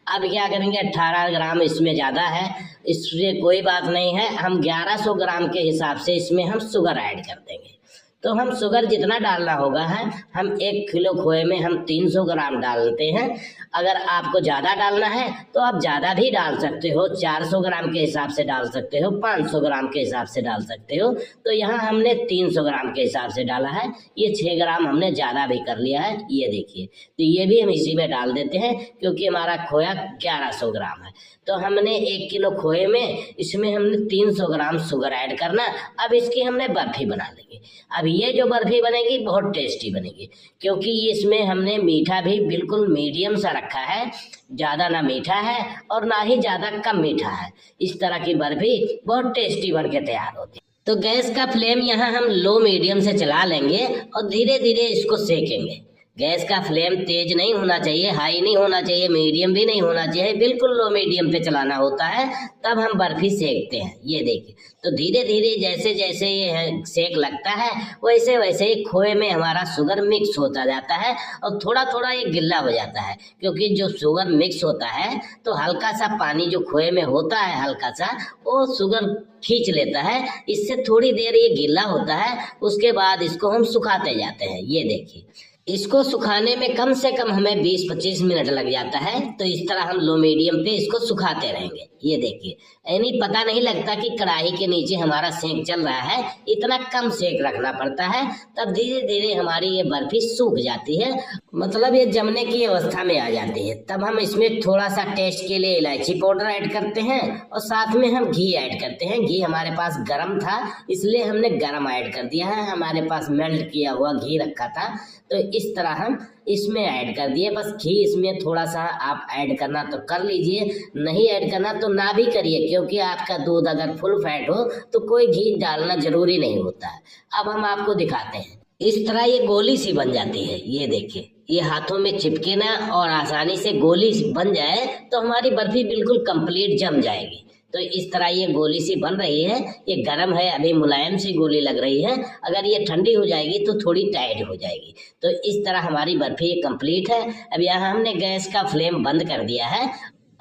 अब क्या करेंगे, 18 ग्राम इसमें ज़्यादा है, इसमें कोई बात नहीं है। हम 1100 ग्राम के हिसाब से इसमें हम शुगर ऐड कर देंगे। तो हम शुगर जितना डालना होगा है, हम 1 किलो खोए में हम 300 ग्राम डालते हैं। अगर आपको ज़्यादा डालना है तो आप ज़्यादा भी डाल सकते हो, 400 ग्राम के हिसाब से डाल सकते हो, 500 ग्राम के हिसाब से डाल सकते हो। तो यहाँ हमने 300 ग्राम के हिसाब से डाला है। ये 6 ग्राम हमने ज़्यादा भी कर लिया है। ये देखिए, तो ये भी हम इसी में डाल देते हैं क्योंकि हमारा खोया 1100 ग्राम है। तो हमने 1 किलो खोए में इसमें हमने 300 ग्राम शुगर ऐड करना। अब इसकी हमने बर्फी बना लेंगे। अब ये जो बर्फी बनेगी बहुत टेस्टी बनेगी क्योंकि इसमें हमने मीठा भी बिल्कुल मीडियम सा रखा है, ज़्यादा ना मीठा है और ना ही ज़्यादा कम मीठा है। इस तरह की बर्फी बहुत टेस्टी बन के तैयार होती है। तो गैस का फ्लेम यहाँ हम लो मीडियम से चला लेंगे और धीरे धीरे इसको सेकेंगे। गैस का फ्लेम तेज नहीं होना चाहिए, हाई नहीं होना चाहिए, मीडियम भी नहीं होना चाहिए, बिल्कुल लो मीडियम पे चलाना होता है, तब हम बर्फी सेकते हैं। ये देखिए, तो धीरे धीरे जैसे जैसे ये सेक लगता है वैसे वैसे ही खोए में हमारा शुगर मिक्स होता जाता है और थोड़ा थोड़ा ये गिल्ला हो जाता है, क्योंकि जो शुगर मिक्स होता है तो हल्का सा पानी जो खोए में होता है हल्का सा, वो शुगर खींच लेता है, इससे थोड़ी देर ये गीला होता है। उसके बाद इसको हम सुखाते जाते हैं। ये देखिए, इसको सुखाने में कम से कम हमें 20-25 मिनट लग जाता है। तो इस तरह हम लो मीडियम पे इसको सुखाते रहेंगे। ये देखिए, यानी पता नहीं लगता कि कढ़ाई के नीचे हमारा सेंक चल रहा है, इतना कम सेंक रखना पड़ता है, तब धीरे धीरे हमारी ये बर्फी सूख जाती है, मतलब ये जमने की अवस्था में आ जाती है। तब हम इसमें थोड़ा सा टेस्ट के लिए इलायची पाउडर ऐड करते हैं और साथ में हम घी ऐड करते हैं। घी हमारे पास गरम था इसलिए हमने गरम ऐड कर दिया है, हमारे पास मेल्ट किया हुआ घी रखा था, तो इस तरह हम इसमें ऐड कर दिए। बस घी इसमें थोड़ा सा आप ऐड करना तो कर लीजिए, नहीं ऐड करना तो ना भी करिए, क्योंकि आपका दूध अगर फुल फैट हो तो कोई घी डालना जरूरी नहीं होता है। अब हम आपको दिखाते हैं। इस तरह ये गोली सी बन जाती है। ये देखिए, ये हाथों में चिपके ना और आसानी से गोली बन जाए तो हमारी बर्फी बिल्कुल कंप्लीट जम जाएगी। तो इस तरह ये गोली सी बन रही है। ये गर्म है, अभी मुलायम सी गोली लग रही है, अगर ये ठंडी हो जाएगी तो थोड़ी टाइट हो जाएगी। तो इस तरह हमारी बर्फी कंप्लीट है। अब यहाँ हमने गैस का फ्लेम बंद कर दिया है।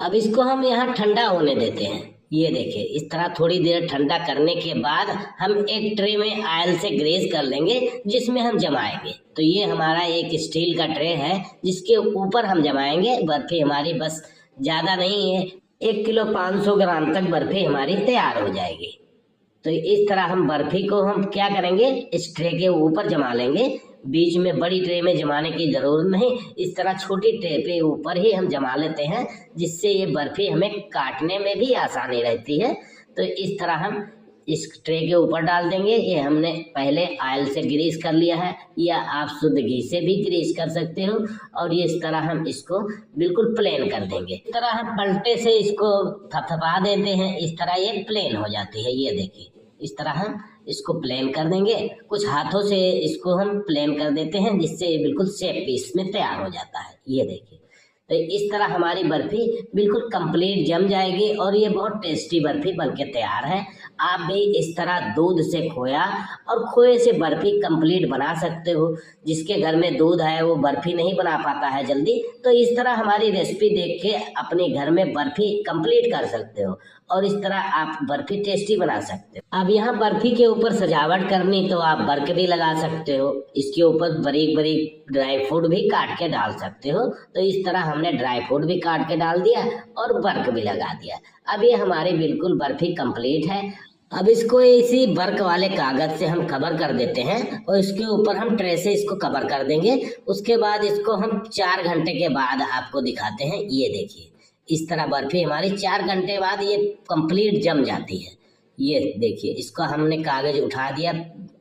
अब इसको हम यहाँ ठंडा होने देते हैं। ये देखिए, इस तरह थोड़ी देर ठंडा करने के बाद हम एक ट्रे में ऑयल से ग्रीस कर लेंगे, जिसमें हम जमाएंगे। तो ये हमारा एक स्टील का ट्रे है जिसके ऊपर हम जमाएंगे। बर्फी हमारी बस ज़्यादा नहीं है, 1 किलो 500 ग्राम तक बर्फी हमारी तैयार हो जाएगी। तो इस तरह हम बर्फी को हम क्या करेंगे, इस ट्रे के ऊपर जमा लेंगे। बीच में बड़ी ट्रे में जमाने की जरूरत नहीं, इस तरह छोटी ट्रे पे ऊपर ही हम जमा लेते हैं, जिससे ये बर्फी हमें काटने में भी आसानी रहती है। तो इस तरह हम इस ट्रे के ऊपर डाल देंगे। ये हमने पहले ऑयल से ग्रीस कर लिया है, या आप शुद्ध घी से भी ग्रीस कर सकते हो। और ये इस तरह हम इसको बिल्कुल प्लेन कर देंगे। इस तरह हम पलटे से इसको थपथपा देते हैं, इस तरह ये प्लेन हो जाती है। ये देखिए, इस तरह हम इसको प्लेन कर देंगे। कुछ हाथों से इसको हम प्लेन कर देते हैं, जिससे ये बिल्कुल शेप पीस में तैयार हो जाता है। ये देखिए, तो इस तरह हमारी बर्फी बिल्कुल कंप्लीट जम जाएगी और ये बहुत टेस्टी बर्फी बनके तैयार है। आप भी इस तरह दूध से खोया और खोए से बर्फी कंप्लीट बना सकते हो। जिसके घर में दूध है वो बर्फी नहीं बना पाता है जल्दी, तो इस तरह हमारी रेसिपी देख के अपने घर में बर्फी कंप्लीट कर सकते हो और इस तरह आप बर्फी टेस्टी बना सकते हो। अब यहाँ बर्फी के ऊपर सजावट करनी तो आप बर्क भी लगा सकते हो, इसके ऊपर बारीक बारीक ड्राई फ्रूट भी काट के डाल सकते हो। तो इस तरह हमने ड्राई फ्रूट भी काट के डाल दिया और बर्क भी लगा दिया। अब ये हमारी बिल्कुल बर्फी कंप्लीट है। अब इसको इसी बर्क वाले कागज से हम कवर कर देते हैं और इसके ऊपर हम ट्रे से इसको कवर कर देंगे। उसके बाद इसको हम 4 घंटे के बाद आपको दिखाते हैं। ये देखिए, इस तरह बर्फी हमारी 4 घंटे बाद ये कंप्लीट जम जाती है। ये देखिए, इसको हमने कागज उठा दिया,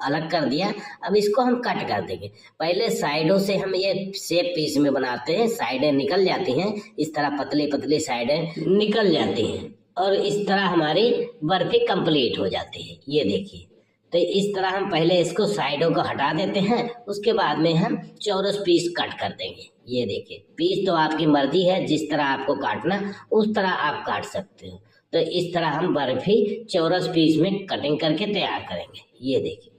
अलग कर दिया। अब इसको हम कट कर देंगे। पहले साइडों से हम ये शेप पीस में बनाते हैं, साइडें निकल जाती हैं, इस तरह पतली पतली साइडें निकल जाती हैं और इस तरह हमारी बर्फी कंप्लीट हो जाती है। ये देखिए, तो इस तरह हम पहले इसको साइडों को हटा देते हैं, उसके बाद में हम चौरस पीस कट कर देंगे। ये देखिए, पीस तो आपकी मर्जी है, जिस तरह आपको काटना उस तरह आप काट सकते हो। तो इस तरह हम बर्फी चौरस पीस में कटिंग करके तैयार करेंगे। ये देखिए,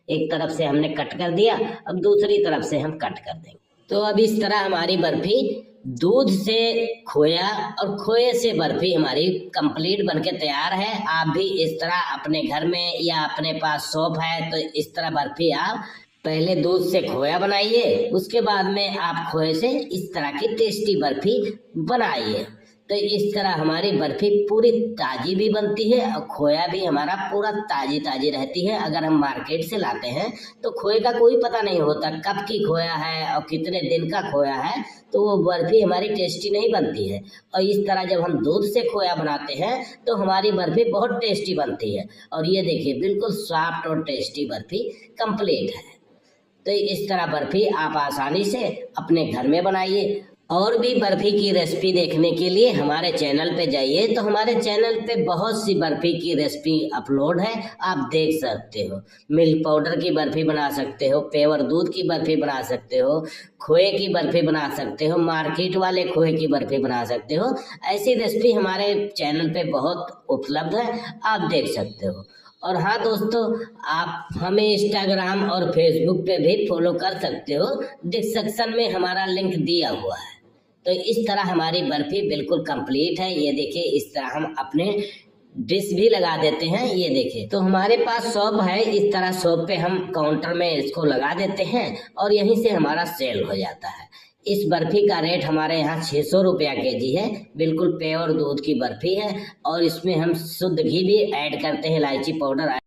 एक तरफ से हमने कट कर दिया, अब दूसरी तरफ से हम कट कर देंगे। तो अब इस तरह हमारी बर्फी दूध से खोया और खोए से बर्फी हमारी कंप्लीट बनके तैयार है। आप भी इस तरह अपने घर में या अपने पास शॉप है तो इस तरह बर्फी आप पहले दूध से खोया बनाइए, उसके बाद में आप खोए से इस तरह की टेस्टी बर्फी बनाइए। तो इस तरह हमारी बर्फी पूरी ताजी भी बनती है और खोया भी हमारा पूरा ताजी ताजी रहती है। अगर हम मार्केट से लाते हैं तो खोए का कोई पता नहीं होता कब की खोया है और कितने दिन का खोया है, तो वो बर्फी हमारी टेस्टी नहीं बनती है। और इस तरह जब हम दूध से खोया बनाते हैं तो हमारी बर्फी बहुत टेस्टी बनती है। और ये देखिए, बिल्कुल सॉफ्ट और टेस्टी बर्फी कंप्लीट है। तो इस तरह बर्फी आप आसानी से अपने घर में बनाइए और भी बर्फी की रेसिपी देखने के लिए हमारे चैनल पे जाइए। तो हमारे चैनल पे बहुत सी बर्फी की रेसिपी अपलोड है, आप देख सकते हो। मिल्क पाउडर की बर्फी बना सकते हो, पेवर दूध की बर्फी बना सकते हो, खोए की बर्फी बना सकते हो, मार्केट वाले खोए की बर्फी बना सकते हो। ऐसी रेसिपी हमारे चैनल पे बहुत उपलब्ध है, आप देख सकते हो। और हाँ दोस्तों, आप हमें इंस्टाग्राम और फेसबुक पे भी फॉलो कर सकते हो, डिस्क्रिप्शन में हमारा लिंक दिया हुआ है। तो इस तरह हमारी बर्फी बिल्कुल कंप्लीट है। ये देखिए, इस तरह हम अपने डिश भी लगा देते हैं। ये देखिए, तो हमारे पास शॉप है, इस तरह शॉप पे हम काउंटर में इसको लगा देते हैं और यहीं से हमारा सेल हो जाता है। इस बर्फी का रेट हमारे यहाँ 600 रुपया केजी है। बिल्कुल प्योर दूध की बर्फी है और इसमें हम शुद्ध घी भी ऐड करते हैं, इलायची पाउडर।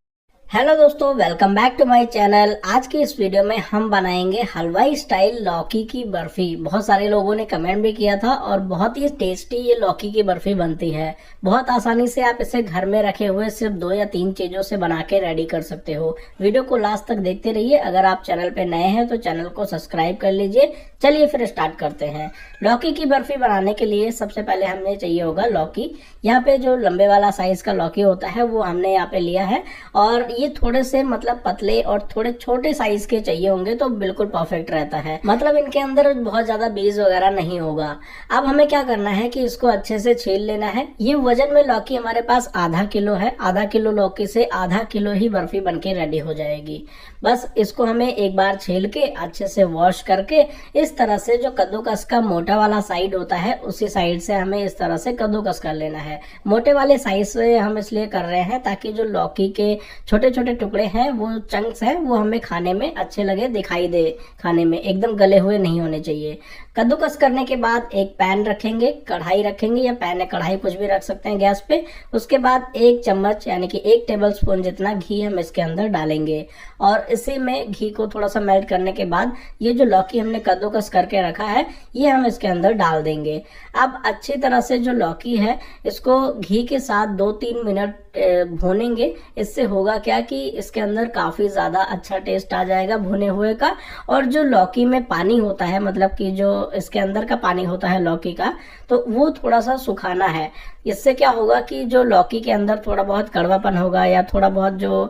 हेलो दोस्तों, welcome back to my channel. आज की इस वीडियो में हम बनाएंगे हलवाई स्टाइल लौकी की बर्फी। बहुत सारे लोगों ने कमेंट भी किया था और बहुत ही टेस्टी ये लौकी की बर्फी बनती है। बहुत आसानी से आप इसे घर में रखे हुए सिर्फ 2 या 3 चीजों से बना के रेडी कर सकते हो। वीडियो को लास्ट तक देखते रहिए। अगर आप चैनल पे नए हैं तो चैनल को सब्सक्राइब कर लीजिए। चलिए फिर स्टार्ट करते हैं। लौकी की बर्फी बनाने के लिए सबसे पहले हमें चाहिए होगा लौकी। यहाँ पे जो लंबे वाला साइज का लौकी होता है वो हमने यहाँ पे लिया है और ये थोड़े से मतलब पतले और थोड़े छोटे साइज के चाहिए होंगे तो बिल्कुल परफेक्ट रहता है। मतलब इनके अंदर बहुत ज्यादा बीज वगैरह नहीं होगा। अब हमें क्या करना है कि इसको अच्छे से छील लेना है। ये वजन में लौकी हमारे पास आधा किलो है। आधा किलो लौकी से आधा किलो ही बर्फी बनके रेडी हो जाएगी। बस इसको हमें एक बार छील के अच्छे से वॉश करके इस तरह से जो कद्दूकस का मोटा वाला साइड होता है उसी साइड से हमें इस तरह से कद्दूकस कर लेना है। मोटे वाले साइज से हम इसलिए कर रहे हैं ताकि जो लौकी के छोटे छोटे टुकड़े हैं, वो चंक्स हैं, वो हमें खाने में अच्छे लगे, दिखाई दे। खाने में एकदम गले हुए नहीं होने चाहिए। कद्दूकस करने के बाद एक पैन रखेंगे, कढ़ाई रखेंगे या पैन या कढ़ाई कुछ भी रख सकते हैं गैस पे। उसके बाद 1 चम्मच यानी कि 1 टेबल स्पून जितना घी हम इसके अंदर डालेंगे और इसी में घी को थोड़ा सा मेल्ट करने के बाद ये जो लौकी हमने कद्दूकस करके रखा है ये हम इसके अंदर डाल देंगे। अब अच्छी तरह से जो लौकी है इसको घी के साथ 2-3 मिनट भूनेंगे। इससे होगा क्या कि इसके अंदर काफी ज्यादा अच्छा टेस्ट आ जाएगा भुने हुए का। और जो लौकी में पानी होता है, मतलब कि जो इसके अंदर का पानी होता है लौकी का, तो वो थोड़ा सा सुखाना है। इससे क्या होगा कि जो लौकी के अंदर थोड़ा बहुत कड़वापन होगा या थोड़ा बहुत जो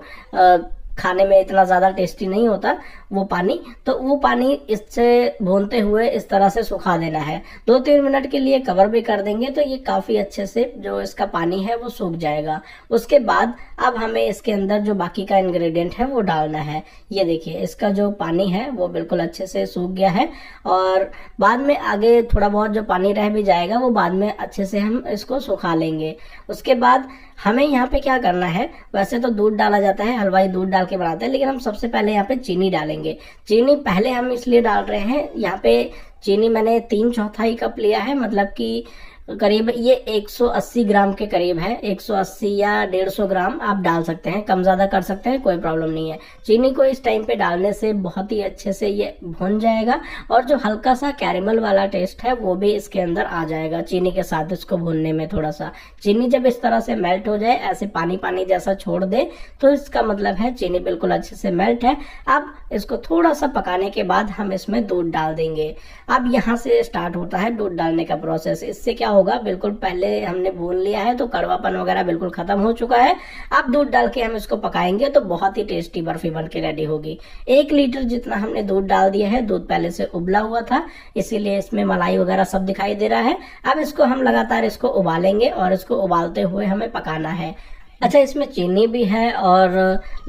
खाने में इतना ज्यादा टेस्टी नहीं होता वो पानी, तो वो पानी इससे भूनते हुए इस तरह से सुखा देना है। 2-3 मिनट के लिए कवर भी कर देंगे तो ये काफी अच्छे से जो इसका पानी है वो सूख जाएगा। उसके बाद अब हमें इसके अंदर जो बाकी का इंग्रेडिएंट है वो डालना है। ये देखिए, इसका जो पानी है वो बिल्कुल अच्छे से सूख गया है और बाद में आगे थोड़ा बहुत जो पानी रह भी जाएगा वो बाद में अच्छे से हम इसको सुखा लेंगे। उसके बाद हमें यहाँ पे क्या करना है, वैसे तो दूध डाला जाता है, हलवाई दूध डाल के बनाते हैं, लेकिन हम सबसे पहले यहाँ पे चीनी डालेंगे। चीनी पहले हम इसलिए डाल रहे हैं, यहाँ पे चीनी मैंने 3/4 कप लिया है, मतलब कि करीब ये 180 ग्राम के करीब है। 180 या 150 ग्राम आप डाल सकते हैं, कम ज्यादा कर सकते हैं, कोई प्रॉब्लम नहीं है। चीनी को इस टाइम पे डालने से बहुत ही अच्छे से ये भुन जाएगा और जो हल्का सा कैरेमल वाला टेस्ट है वो भी इसके अंदर आ जाएगा चीनी के साथ इसको भूनने में। थोड़ा सा चीनी जब इस तरह से मेल्ट हो जाए, ऐसे पानी पानी जैसा छोड़ दे, तो इसका मतलब है चीनी बिल्कुल अच्छे से मेल्ट है। अब इसको थोड़ा सा पकाने के बाद हम इसमें दूध डाल देंगे। अब यहाँ से स्टार्ट होता है दूध डालने का प्रोसेस। इससे क्या होगा, बिल्कुल पहले हमने भून लिया है तो कड़वापन वगैरह बिल्कुल खत्म हो चुका है। अब दूध डाल के हम इसको पकाएंगे तो बहुत ही टेस्टी बर्फी बन के रेडी होगी। 1 लीटर जितना हमने दूध डाल दिया है। दूध पहले से उबला हुआ था इसीलिए इसमें मलाई वगैरह सब दिखाई दे रहा है। अब इसको हम लगातार इसको उबालेंगे और इसको उबालते हुए हमें पकाना है। अच्छा, इसमें चीनी भी है और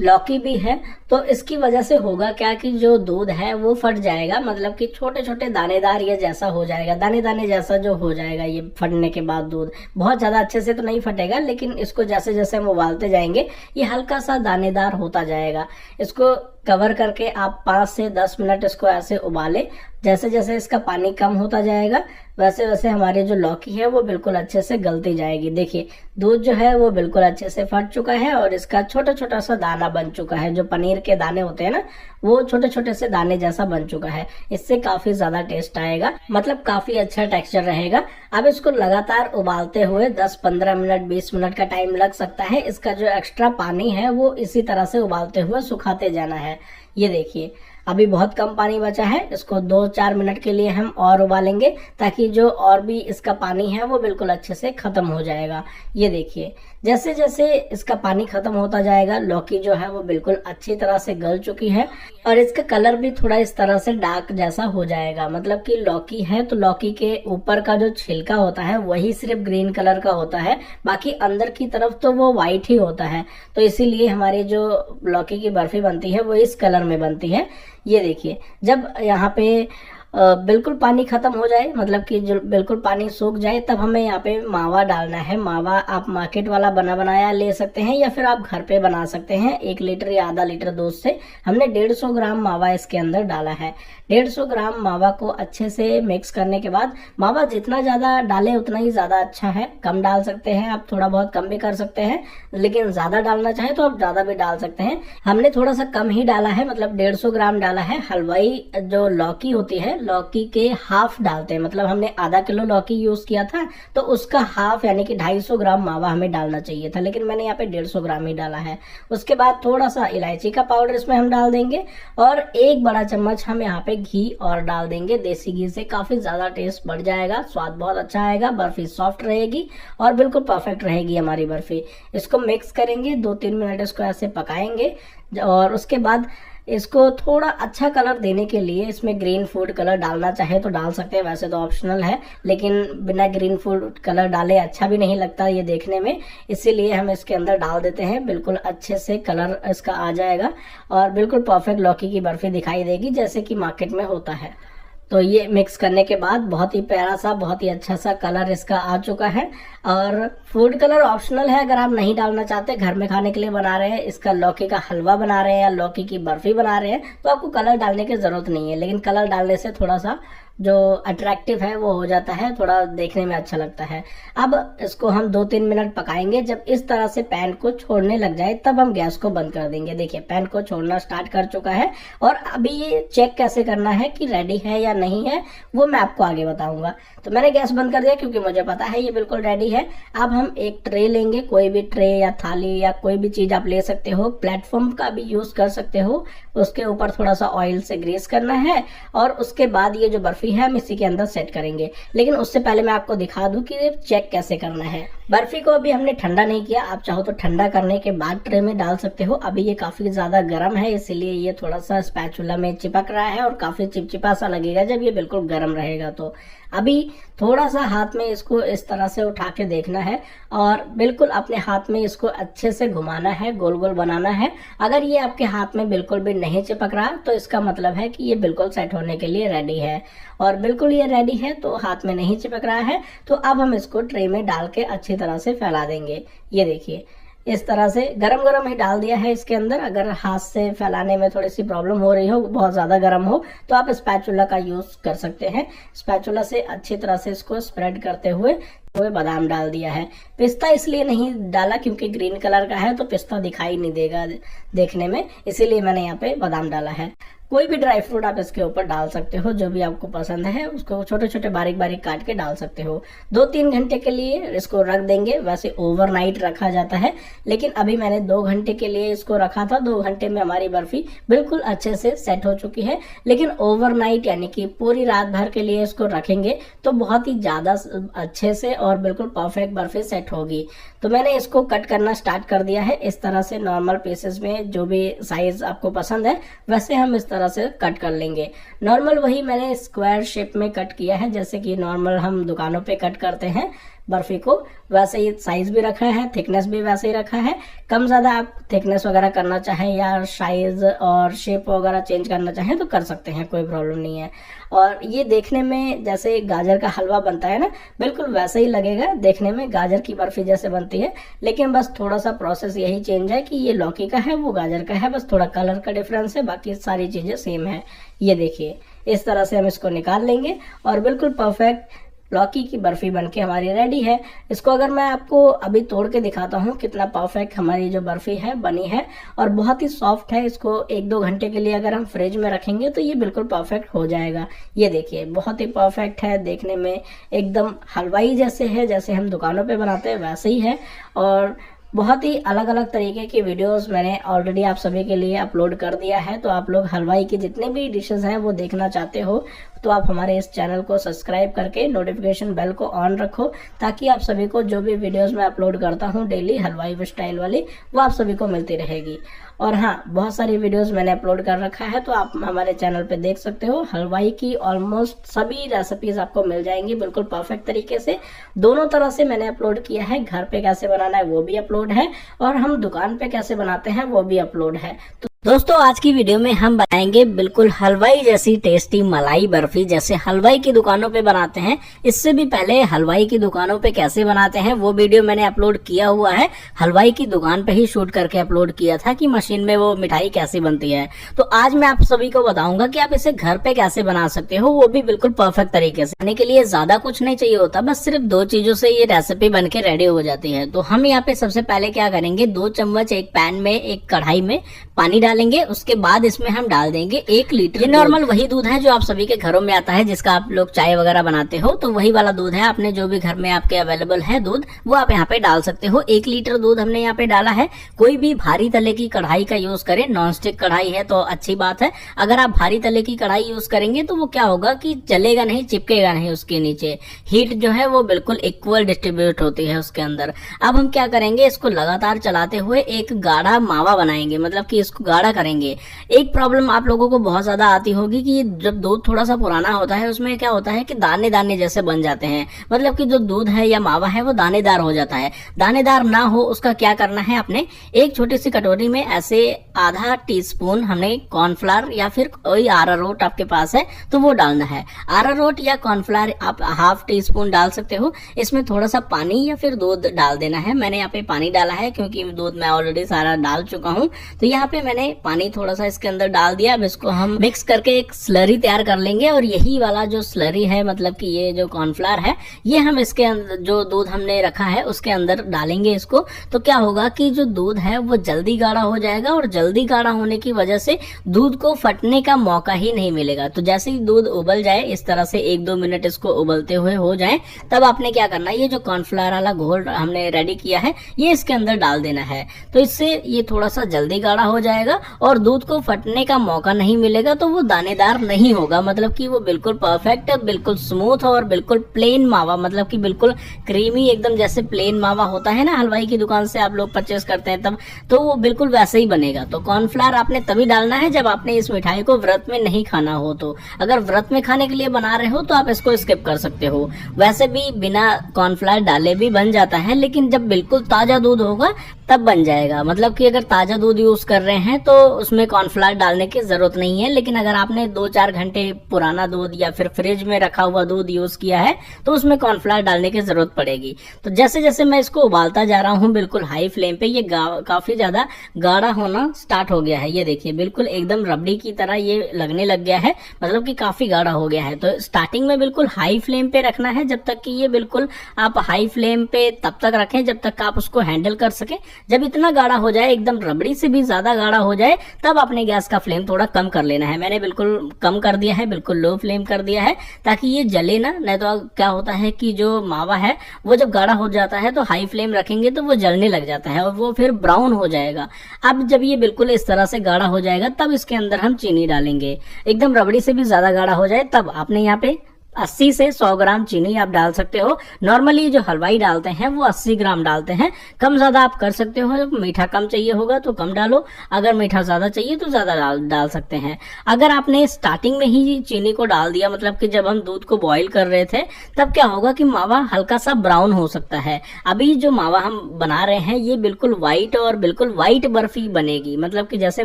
लौकी भी है, तो इसकी वजह से होगा क्या कि जो दूध है वो फट जाएगा, मतलब कि छोटे छोटे दानेदार ये जैसा हो जाएगा, दाने दाने जैसा जो हो जाएगा ये फटने के बाद। दूध बहुत ज्यादा अच्छे से तो नहीं फटेगा, लेकिन इसको जैसे जैसे हम उबालते जाएंगे ये हल्का सा दानेदार होता जाएगा। इसको कवर करके आप 5 से 10 मिनट इसको ऐसे उबाले। जैसे जैसे इसका पानी कम होता जाएगा वैसे वैसे हमारी जो लौकी है वो बिल्कुल अच्छे से गलती जाएगी। देखिए, दूध जो है वो बिल्कुल अच्छे से फट चुका है और इसका छोटा छोटा सा दाना बन चुका है। जो पनीर के दाने होते हैं ना, वो छोटे छोटे से दाने जैसा बन चुका है। इससे काफी ज्यादा टेस्ट आएगा, मतलब काफी अच्छा टेक्सचर रहेगा। अब इसको लगातार उबालते हुए 10-15 मिनट 20 मिनट का टाइम लग सकता है। इसका जो एक्स्ट्रा पानी है वो इसी तरह से उबालते हुए सुखाते जाना है। ये देखिए, अभी बहुत कम पानी बचा है, इसको 2-4 मिनट के लिए हम और उबालेंगे ताकि जो और भी इसका पानी है वो बिल्कुल अच्छे से खत्म हो जाएगा। ये देखिए जैसे जैसे इसका पानी खत्म होता जाएगा लौकी जो है वो बिल्कुल अच्छी तरह से गल चुकी है और इसका कलर भी थोड़ा इस तरह से डार्क जैसा हो जाएगा। मतलब कि लौकी है तो लौकी के ऊपर का जो छिलका होता है वही सिर्फ ग्रीन कलर का होता है, बाकी अंदर की तरफ तो वो व्हाइट ही होता है। तो इसीलिए हमारी जो लौकी की बर्फी बनती है वो इस कलर में बनती है। ये देखिए जब यहाँ पे बिल्कुल पानी खत्म हो जाए, मतलब कि जो बिल्कुल पानी सूख जाए, तब हमें यहाँ पे मावा डालना है। मावा आप मार्केट वाला बना बनाया ले सकते हैं या फिर आप घर पे बना सकते हैं। 1 लीटर या आधा लीटर दूध से हमने 150 ग्राम मावा इसके अंदर डाला है। 150 ग्राम मावा को अच्छे से मिक्स करने के बाद, मावा जितना ज्यादा डाले उतना ही ज्यादा अच्छा है। कम डाल सकते हैं आप, थोड़ा बहुत कम भी कर सकते हैं, लेकिन ज्यादा डालना चाहे तो आप ज्यादा भी डाल सकते हैं। हमने थोड़ा सा कम ही डाला है, मतलब 150 ग्राम डाला है। हलवाई जो लौकी होती है लौकी के हाफ डालते हैं, मतलब हमने आधा किलो लौकी यूज किया था तो उसका हाफ यानी कि 250 ग्राम मावा हमें डालना चाहिए था, लेकिन मैंने यहाँ पे 150 ग्राम ही डाला है। उसके बाद थोड़ा सा इलायची का पाउडर इसमें हम डाल देंगे और 1 बड़ा चम्मच हम यहाँ पे घी और डाल देंगे। देसी घी से काफी ज्यादा टेस्ट बढ़ जाएगा, स्वाद बहुत अच्छा आएगा, बर्फी सॉफ्ट रहेगी और बिल्कुल परफेक्ट रहेगी हमारी बर्फी। इसको मिक्स करेंगे, 2-3 मिनट इसको ऐसे पकाएंगे और उसके बाद इसको थोड़ा अच्छा कलर देने के लिए इसमें ग्रीन फूड कलर डालना चाहे तो डाल सकते हैं, वैसे तो ऑप्शनल है, लेकिन बिना ग्रीन फूड कलर डाले अच्छा भी नहीं लगता ये देखने में, इसीलिए हम इसके अंदर डाल देते हैं। बिल्कुल अच्छे से कलर इसका आ जाएगा और बिल्कुल परफेक्ट लौकी की बर्फी दिखाई देगी जैसे कि मार्केट में होता है। तो ये मिक्स करने के बाद बहुत ही प्यारा सा, बहुत ही अच्छा सा कलर इसका आ चुका है। और फूड कलर ऑप्शनल है, अगर आप नहीं डालना चाहते, घर में खाने के लिए बना रहे हैं, इसका लौकी का हलवा बना रहे हैं या लौकी की बर्फी बना रहे हैं तो आपको कलर डालने की जरूरत नहीं है, लेकिन कलर डालने से थोड़ा सा जो अट्रैक्टिव है वो हो जाता है, थोड़ा देखने में अच्छा लगता है। अब इसको हम 2-3 मिनट पकाएंगे। जब इस तरह से पैन को छोड़ने लग जाए तब हम गैस को बंद कर देंगे। देखिए पैन को छोड़ना स्टार्ट कर चुका है और अभी ये चेक कैसे करना है कि रेडी है या नहीं है वो मैं आपको आगे बताऊंगा। तो मैंने गैस बंद कर दिया क्योंकि मुझे पता है ये बिल्कुल रेडी है। अब हम एक ट्रे लेंगे, कोई भी ट्रे या थाली या कोई भी चीज आप ले सकते हो, प्लेटफॉर्म का भी यूज कर सकते हो। उसके ऊपर थोड़ा सा ऑयल से ग्रीस करना है और उसके बाद ये जो बर्फी है हम इसी के अंदर सेट करेंगे। लेकिन उससे पहले मैं आपको दिखा दूं कि चेक कैसे करना है। बर्फी को अभी हमने ठंडा नहीं किया, आप चाहो तो ठंडा करने के बाद ट्रे में डाल सकते हो। अभी ये काफी ज्यादा गर्म है इसीलिए ये थोड़ा सा स्पैचुला में चिपक रहा है और काफी चिपचिपा सा लगेगा जब ये बिल्कुल गर्म रहेगा। तो अभी थोड़ा सा हाथ में इसको इस तरह से उठा के देखना है और बिल्कुल अपने हाथ में इसको अच्छे से घुमाना है, गोल गोल बनाना है। अगर ये आपके हाथ में बिल्कुल भी नहीं चिपक रहा तो इसका मतलब है कि ये बिल्कुल सेट होने के लिए रेडी है। और बिल्कुल ये रेडी है तो हाथ में नहीं चिपक रहा है, तो अब हम इसको ट्रे में डाल के अच्छी तरह से फैला देंगे। ये देखिए इस तरह से गरम गरम ही डाल दिया है इसके अंदर। अगर हाथ से फैलाने में थोड़ी सी प्रॉब्लम हो रही हो, बहुत ज्यादा गर्म हो, तो आप स्पैचुला का यूज कर सकते हैं। स्पैचुला से अच्छी तरह से इसको स्प्रेड करते हुए बादाम डाल दिया है। पिस्ता इसलिए नहीं डाला क्योंकि ग्रीन कलर का है तो पिस्ता दिखाई नहीं देगा देखने में, इसीलिए मैंने यहाँ पे बादाम डाला है। कोई भी ड्राई फ्रूट आप इसके ऊपर डाल सकते हो, जो भी आपको पसंद है उसको छोटे छोटे बारीक बारीक काट के डाल सकते हो। 2-3 घंटे के लिए इसको रख देंगे। वैसे ओवरनाइट रखा जाता है, लेकिन अभी मैंने 2 घंटे के लिए इसको रखा था। 2 घंटे में हमारी बर्फी बिल्कुल अच्छे से सेट हो चुकी है। लेकिन ओवरनाइट यानी कि पूरी रात भर के लिए इसको रखेंगे तो बहुत ही ज्यादा अच्छे से और बिल्कुल परफेक्ट बर्फी सेट होगी। तो मैंने इसको कट करना स्टार्ट कर दिया है इस तरह से नॉर्मल पीसेस में, जो भी साइज आपको पसंद है वैसे हम इस तरह से कट कर लेंगे। नॉर्मल वही मैंने स्क्वायर शेप में कट किया है, जैसे कि नॉर्मल हम दुकानों पे कट करते हैं बर्फी को, वैसे ही साइज भी रखा है, थिकनेस भी वैसे ही रखा है। कम ज्यादा आप थिकनेस वगैरह करना चाहें या साइज और शेप वगैरह चेंज करना चाहें तो कर सकते हैं, कोई प्रॉब्लम नहीं है। और ये देखने में जैसे गाजर का हलवा बनता है ना, बिल्कुल वैसे ही लगेगा देखने में, गाजर की बर्फी जैसे बनती है। लेकिन बस थोड़ा सा प्रोसेस यही चेंज है कि ये लौकी का है, वो गाजर का है, बस थोड़ा कलर का डिफरेंस है, बाकी सारी चीजें सेम है। ये देखिए इस तरह से हम इसको निकाल लेंगे और बिल्कुल परफेक्ट लौकी की बर्फी बनके हमारी रेडी है। इसको अगर मैं आपको अभी तोड़ के दिखाता हूँ कितना परफेक्ट हमारी जो बर्फी है बनी है और बहुत ही सॉफ्ट है। इसको 1-2 घंटे के लिए अगर हम फ्रिज में रखेंगे तो ये बिल्कुल परफेक्ट हो जाएगा। ये देखिए बहुत ही परफेक्ट है, देखने में एकदम हलवाई जैसे है, जैसे हम दुकानों पे बनाते हैं वैसे ही है। और बहुत ही अलग अलग तरीके की वीडियोस मैंने ऑलरेडी आप सभी के लिए अपलोड कर दिया है। तो आप लोग हलवाई की जितने भी डिशेस हैं वो देखना चाहते हो तो आप हमारे इस चैनल को सब्सक्राइब करके नोटिफिकेशन बेल को ऑन रखो, ताकि आप सभी को जो भी वीडियोस मैं अपलोड करता हूँ डेली हलवाई स्टाइल वाली, वो आप सभी को मिलती रहेगी। और हाँ, बहुत सारी वीडियोस मैंने अपलोड कर रखा है, तो आप हमारे चैनल पे देख सकते हो। हलवाई की ऑलमोस्ट सभी रेसिपीज आपको मिल जाएंगी बिल्कुल परफेक्ट तरीके से। दोनों तरह से मैंने अपलोड किया है, घर पे कैसे बनाना है वो भी अपलोड है, और हम दुकान पे कैसे बनाते हैं वो भी अपलोड है। तो दोस्तों, आज की वीडियो में हम बनाएंगे बिल्कुल हलवाई जैसी टेस्टी मलाई बर्फी, जैसे हलवाई की दुकानों पे बनाते हैं। इससे भी पहले हलवाई की दुकानों पे कैसे बनाते हैं वो वीडियो मैंने अपलोड किया हुआ है। हलवाई की दुकान पे ही शूट करके अपलोड किया था कि मशीन में वो मिठाई कैसी बनती है। तो आज मैं आप सभी को बताऊंगा कि आप इसे घर पे कैसे बना सकते हो, वो भी बिल्कुल परफेक्ट तरीके से। बनाने के लिए ज्यादा कुछ नहीं चाहिए होता, बस सिर्फ 2 चीजों से ये रेसिपी बन के रेडी हो जाती है। तो हम यहाँ पे सबसे पहले क्या करेंगे, 2 चम्मच एक पैन में, एक कढ़ाई में पानी डालेंगे। उसके बाद इसमें हम डाल देंगे 1 लीटर। ये नॉर्मल वही दूध है जो आप सभी के घरों में आता है, जिसका आप लोग चाय वगैरह बनाते हो, तो वही वाला दूध है। आपने जो भी घर में आपके अवेलेबल है दूध, वो आप यहाँ पे डाल सकते हो। 1 लीटर दूध हमने यहाँ पे डाला है। कोई भी भारी तले की कढ़ाई का यूज करें, नॉन स्टिक कढ़ाई है तो अच्छी बात है। अगर आप भारी तले की कढ़ाई यूज करेंगे तो वो क्या होगा कि जलेगा नहीं, चिपकेगा नहीं, उसके नीचे हीट जो है वो बिल्कुल इक्वल डिस्ट्रीब्यूट होती है उसके अंदर। अब हम क्या करेंगे, इसको लगातार चलाते हुए एक गाढ़ा मावा बनाएंगे, मतलब कि इसको गाढ़ा करेंगे। एक प्रॉब्लम आप लोगों को बहुत ज्यादा आती होगी कि जब दूध थोड़ा सा पुराना होता है उसमें क्या होता है कि दाने दाने जैसे बन जाते हैं, मतलब कि जो दूध है या मावा है वो दानेदार हो जाता है। दानेदार ना हो उसका क्या करना है, आपने एक छोटी सी कटोरी में ऐसे आधा टीस्पून हमने कॉर्नफ्लावर या फिर कोई अरारोट आपके पास है तो वो डालना है। अरारोट या कॉर्नफ्लावर आप ½ टीस्पून डाल सकते हो। इसमें थोड़ा सा पानी या फिर दूध डाल देना है। मैंने यहाँ पे पानी डाला है क्योंकि दूध मैं ऑलरेडी सारा डाल चुका हूँ, तो यहाँ पे मैंने पानी थोड़ा सा इसके अंदर डाल दिया। अब इसको हम मिक्स करके एक स्लरी तैयार कर लेंगे, और यही वाला जो स्लरी है, मतलब कि ये जो कॉर्नफ्लावर है, ये हम इसके अंदर जो दूध हमने रखा है उसके अंदर डालेंगे इसको। तो क्या होगा कि जो दूध है वो जल्दी गाढ़ा हो जाएगा, और जल्दी गाढ़ा होने की वजह से दूध को फटने का मौका ही नहीं मिलेगा। तो जैसे ही दूध उबल जाए, इस तरह से 1-2 मिनट इसको उबलते हुए हो जाए, तब आपने क्या करना है, ये जो कॉर्नफ्लावर वाला घोल हमने रेडी किया है ये इसके अंदर डाल देना है। तो इससे ये थोड़ा सा जल्दी गाढ़ा हो जाएगा और दूध को फटने का मौका नहीं मिलेगा, तो वो दानेदार नहीं होगा, मतलब कि वो बिल्कुल परफेक्ट, बिल्कुल स्मूथ और बिल्कुल प्लेन मावा, मतलब कि बिल्कुल क्रीमी एकदम जैसे प्लेन मावा होता है ना हलवाई की दुकान से आप लोग परचेस करते हैं तब, तो वो बिल्कुल वैसे ही बनेगा। तो कॉर्नफ्लावर आपने तभी डालना है जब आपने इस मिठाई को व्रत में नहीं खाना हो। तो अगर व्रत में खाने के लिए बना रहे हो तो आप इसको स्किप कर सकते हो। वैसे भी बिना कॉर्नफ्लावर डाले भी बन जाता है, लेकिन जब बिल्कुल ताजा दूध होगा तब बन जाएगा। मतलब कि अगर ताजा दूध यूज कर रहे हैं तो उसमें कॉर्नफ्लावर डालने की जरूरत नहीं है, लेकिन अगर आपने 2-4 घंटे पुराना दूध या फिर फ्रिज में रखा हुआ दूध यूज किया है तो उसमें कॉर्नफ्लावर डालने की जरूरत पड़ेगी। तो जैसे जैसे मैं इसको उबालता जा रहा हूँ बिल्कुल हाई फ्लेम पे, ये काफी ज्यादा गाढ़ा होना स्टार्ट हो गया है। ये देखिए बिल्कुल एकदम रबड़ी की तरह ये लगने लग गया है, मतलब कि काफी गाढ़ा हो गया है। तो स्टार्टिंग में बिल्कुल हाई फ्लेम पे रखना है, जब तक कि ये बिल्कुल आप हाई फ्लेम पे तब तक रखें जब तक आप उसको हैंडल कर सके। जब इतना गाढ़ा हो जाए, एकदम रबड़ी से भी ज्यादा गाढ़ा हो जाए, तब अपने गैस का फ्लेम थोड़ा कम कर लेना है। मैंने बिल्कुल कम कर दिया है, बिल्कुल लो फ्लेम कर दिया है, ताकि ये जले ना। नहीं तो क्या होता है कि जो मावा है वो जब गाढ़ा हो जाता है तो हाई फ्लेम रखेंगे तो वो जलने लग जाता है और वो फिर ब्राउन हो जाएगा। अब जब ये बिल्कुल इस तरह से गाढ़ा हो जाएगा तब इसके अंदर हम चीनी डालेंगे। एकदम रबड़ी से भी ज्यादा गाढ़ा हो जाए तब आपने यहाँ पे 80 से 100 ग्राम चीनी आप डाल सकते हो। नॉर्मली जो हलवाई डालते हैं वो 80 ग्राम डालते हैं, कम ज्यादा आप कर सकते हो। मीठा कम चाहिए होगा तो कम डालो, अगर मीठा ज्यादा चाहिए तो ज्यादा डाल सकते हैं। अगर आपने स्टार्टिंग में ही चीनी को डाल दिया, मतलब कि जब हम दूध को बॉईल कर रहे थे, तब क्या होगा कि मावा हल्का सा ब्राउन हो सकता है। अभी जो मावा हम बना रहे हैं ये बिल्कुल व्हाइट और बिल्कुल व्हाइट बर्फी बनेगी, मतलब कि जैसे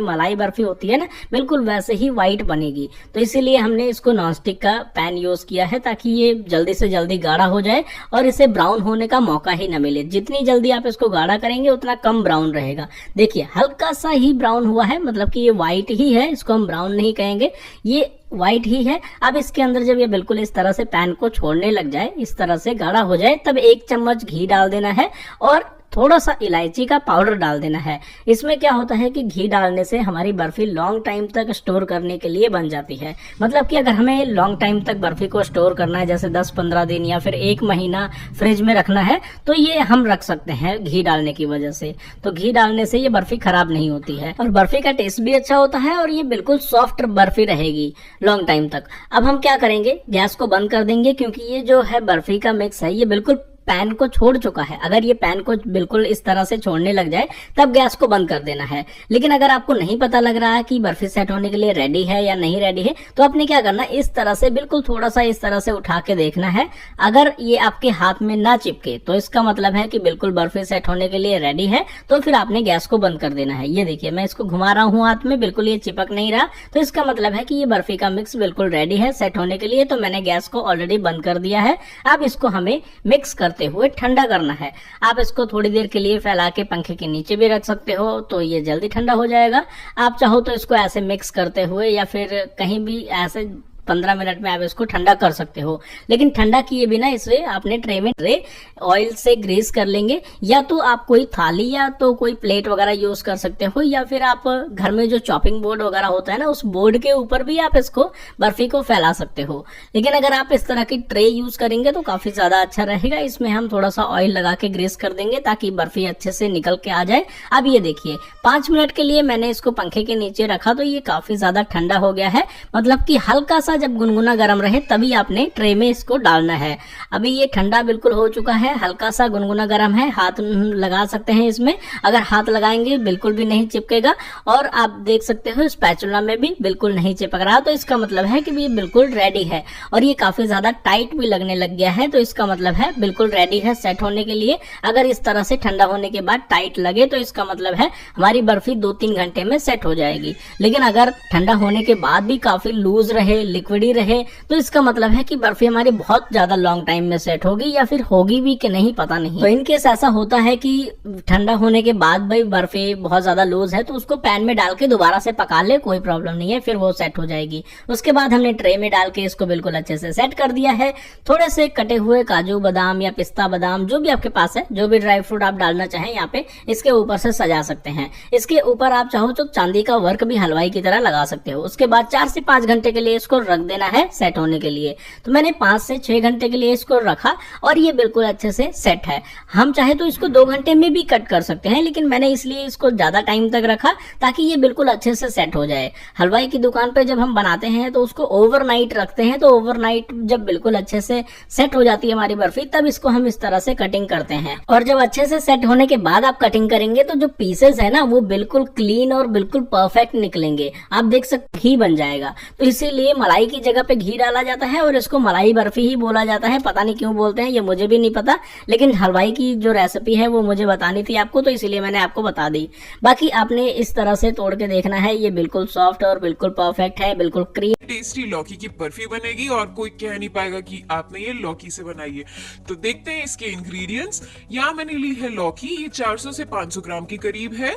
मलाई बर्फी होती है ना, बिल्कुल वैसे ही व्हाइट बनेगी। तो इसीलिए हमने इसको नॉनस्टिक का पैन यूज किया है, ताकि ये जल्दी से जल्दी गाढ़ा हो जाए और इसे ब्राउन होने का मौका ही न मिले। जितनी जल्दी आप इसको गाढ़ा करेंगे उतना कम ब्राउन रहेगा। देखिए हल्का सा ही ब्राउन हुआ है, मतलब कि ये व्हाइट ही है, इसको हम ब्राउन नहीं कहेंगे, ये व्हाइट ही है। अब इसके अंदर जब ये बिल्कुल इस तरह से पैन को छोड़ने लग जाए, इस तरह से गाढ़ा हो जाए, तब 1 चम्मच घी डाल देना है और थोड़ा सा इलायची का पाउडर डाल देना है। इसमें क्या होता है कि घी डालने से हमारी बर्फी लॉन्ग टाइम तक स्टोर करने के लिए बन जाती है। मतलब कि अगर हमें लॉन्ग टाइम तक बर्फी को स्टोर करना है, जैसे 10-15 दिन या फिर 1 महीना फ्रिज में रखना है, तो ये हम रख सकते हैं घी डालने की वजह से। तो घी डालने से ये बर्फी खराब नहीं होती है और बर्फी का टेस्ट भी अच्छा होता है और ये बिल्कुल सॉफ्ट बर्फी रहेगी लॉन्ग टाइम तक। अब हम क्या करेंगे, गैस को बंद कर देंगे, क्योंकि ये जो है बर्फी का मिक्स है ये बिल्कुल पैन को छोड़ चुका है। अगर ये पैन को बिल्कुल इस तरह से छोड़ने लग जाए तब गैस को बंद कर देना है। लेकिन अगर आपको नहीं पता लग रहा है कि बर्फी सेट होने के लिए रेडी है या नहीं रेडी है, तो आपने क्या करना, इस तरह से बिल्कुल थोड़ा सा इस तरह से उठा के देखना है। अगर ये आपके हाथ में ना चिपके तो इसका मतलब है कि बिल्कुल बर्फी सेट होने के लिए रेडी है। तो फिर आपने गैस को बंद कर देना है। ये देखिए मैं इसको घुमा रहा हूँ हाथ में, बिल्कुल ये चिपक नहीं रहा, तो इसका मतलब है कि ये बर्फी का मिक्स बिल्कुल रेडी है सेट होने के लिए। तो मैंने गैस को ऑलरेडी बंद कर दिया है। अब इसको हमें मिक्स करते हुए ठंडा करना है। आप इसको थोड़ी देर के लिए फैला के पंखे के नीचे भी रख सकते हो, तो ये जल्दी ठंडा हो जाएगा। आप चाहो तो इसको ऐसे मिक्स करते हुए या फिर कहीं भी ऐसे 15 मिनट में आप इसको ठंडा कर सकते हो। लेकिन ठंडा किए बिना इसे आपने ट्रे ऑयल से ग्रीस कर लेंगे, या तो आप कोई थाली या तो कोई प्लेट वगैरह यूज कर सकते हो, या फिर आप घर में जो चॉपिंग बोर्ड वगैरह होता है ना, उस बोर्ड के ऊपर भी आप इसको बर्फी को फैला सकते हो। लेकिन अगर आप इस तरह की ट्रे यूज करेंगे तो काफी ज्यादा अच्छा रहेगा। इसमें हम थोड़ा सा ऑयल लगा के ग्रीस कर देंगे ताकि बर्फी अच्छे से निकल के आ जाए। अब ये देखिए 5 मिनट के लिए मैंने इसको पंखे के नीचे रखा तो ये काफी ज्यादा ठंडा हो गया है। मतलब कि हल्का सा जब गुनगुना गर्म रहे तभी आपने ट्रे में इसको डालना है। अभी ये ठंडा बिल्कुल हो चुका है, हल्का सा गुनगुना गर्म है, हाथ लगा सकते हैं इसमें। अगर हाथ लगाएंगे बिल्कुल भी नहीं चिपकेगा, और आप देख सकते हो स्पैचुला में भी बिल्कुल नहीं चिपक रहा। तो इसका मतलब है कि ये बिल्कुल रेडी है। और ये काफी ज्यादा टाइट भी लगने लग गया है, तो इसका मतलब है बिल्कुल रेडी है सेट होने के लिए। अगर इस तरह से ठंडा होने के बाद टाइट लगे तो इसका मतलब है हमारी बर्फी 2-3 घंटे में सेट हो जाएगी। लेकिन अगर ठंडा होने के बाद भी काफी लूज रहे, लिक्विडी रहे, तो इसका मतलब है कि बर्फी हमारी बहुत ज्यादा लॉन्ग टाइम में सेट होगी, या फिर होगी भी कि नहीं पता नहीं। तो इन केस ऐसा होता है कि ठंडा होने के बाद भाई बर्फी बहुत ज्यादा लूज है, तो उसको पैन में डाल के दोबारा से पका ले, कोई प्रॉब्लम नहीं है, फिर वो सेट हो जाएगी। उसके बाद हमने ट्रे में डाल के इसको बिल्कुल अच्छे से सेट कर दिया है। थोड़े से कटे हुए काजू बादाम या पिस्ता बादाम जो भी आपके पास है, जो भी ड्राई फ्रूट आप डालना चाहें यहाँ पे इसके ऊपर से सजा सकते हैं। इसके ऊपर आप चाहो तो चांदी का वर्क भी हलवाई की तरह लगा सकते हो। उसके बाद 4 से 5 घंटे के लिए इसको रख देना है सेट होने के लिए। तो मैंने 5 से 6 घंटे के लिए इसको रखा और ये बिल्कुल अच्छे से सेट है। हम चाहे तो इसको 2 घंटे में भी कट कर सकते हैं, लेकिन मैंने इसलिए इसको ज्यादा टाइम तक रखा ताकि ये बिल्कुल अच्छे से सेट हो जाए। हलवाई की दुकान पर जब हम बनाते हैं तो उसको ओवरनाइट रखते हैं, तो ओवरनाइट जब बिल्कुल अच्छे से सेट हो जाती है हमारी बर्फी, तब इसको हम इस तरह से कटिंग करते हैं। और जब अच्छे से सेट होने के बाद आप कटिंग करेंगे तो जो पीसेस है ना वो बिल्कुल क्लीन और बिल्कुल परफेक्ट निकलेंगे। आप देख सकते घी बन जाएगा। तो इसीलिए मलाई की जगह पे घी डाला जाता है और इसको मलाई बर्फी ही बोला जाता है। पता नहीं क्यों बोलते हैं, ये मुझे भी नहीं पता, लेकिन हलवाई की जो रेसिपी है वो मुझे बतानी थी आपको, तो इसीलिए मैंने आपको बता दी। बाकी आपने इस तरह से तोड़ के देखना है, ये बिल्कुल सॉफ्ट और बिल्कुल परफेक्ट है, बिल्कुल क्रीम टेस्टी लौकी की बर्फी बनेगी और कोई कह नहीं पाएगा कि आपने ये लौकी से बनाई है। तो देखते हैं इसके इंग्रेडिएंट्स। यहाँ मैंने ली है लौकी, ये 400 से 500 ग्राम के करीब है।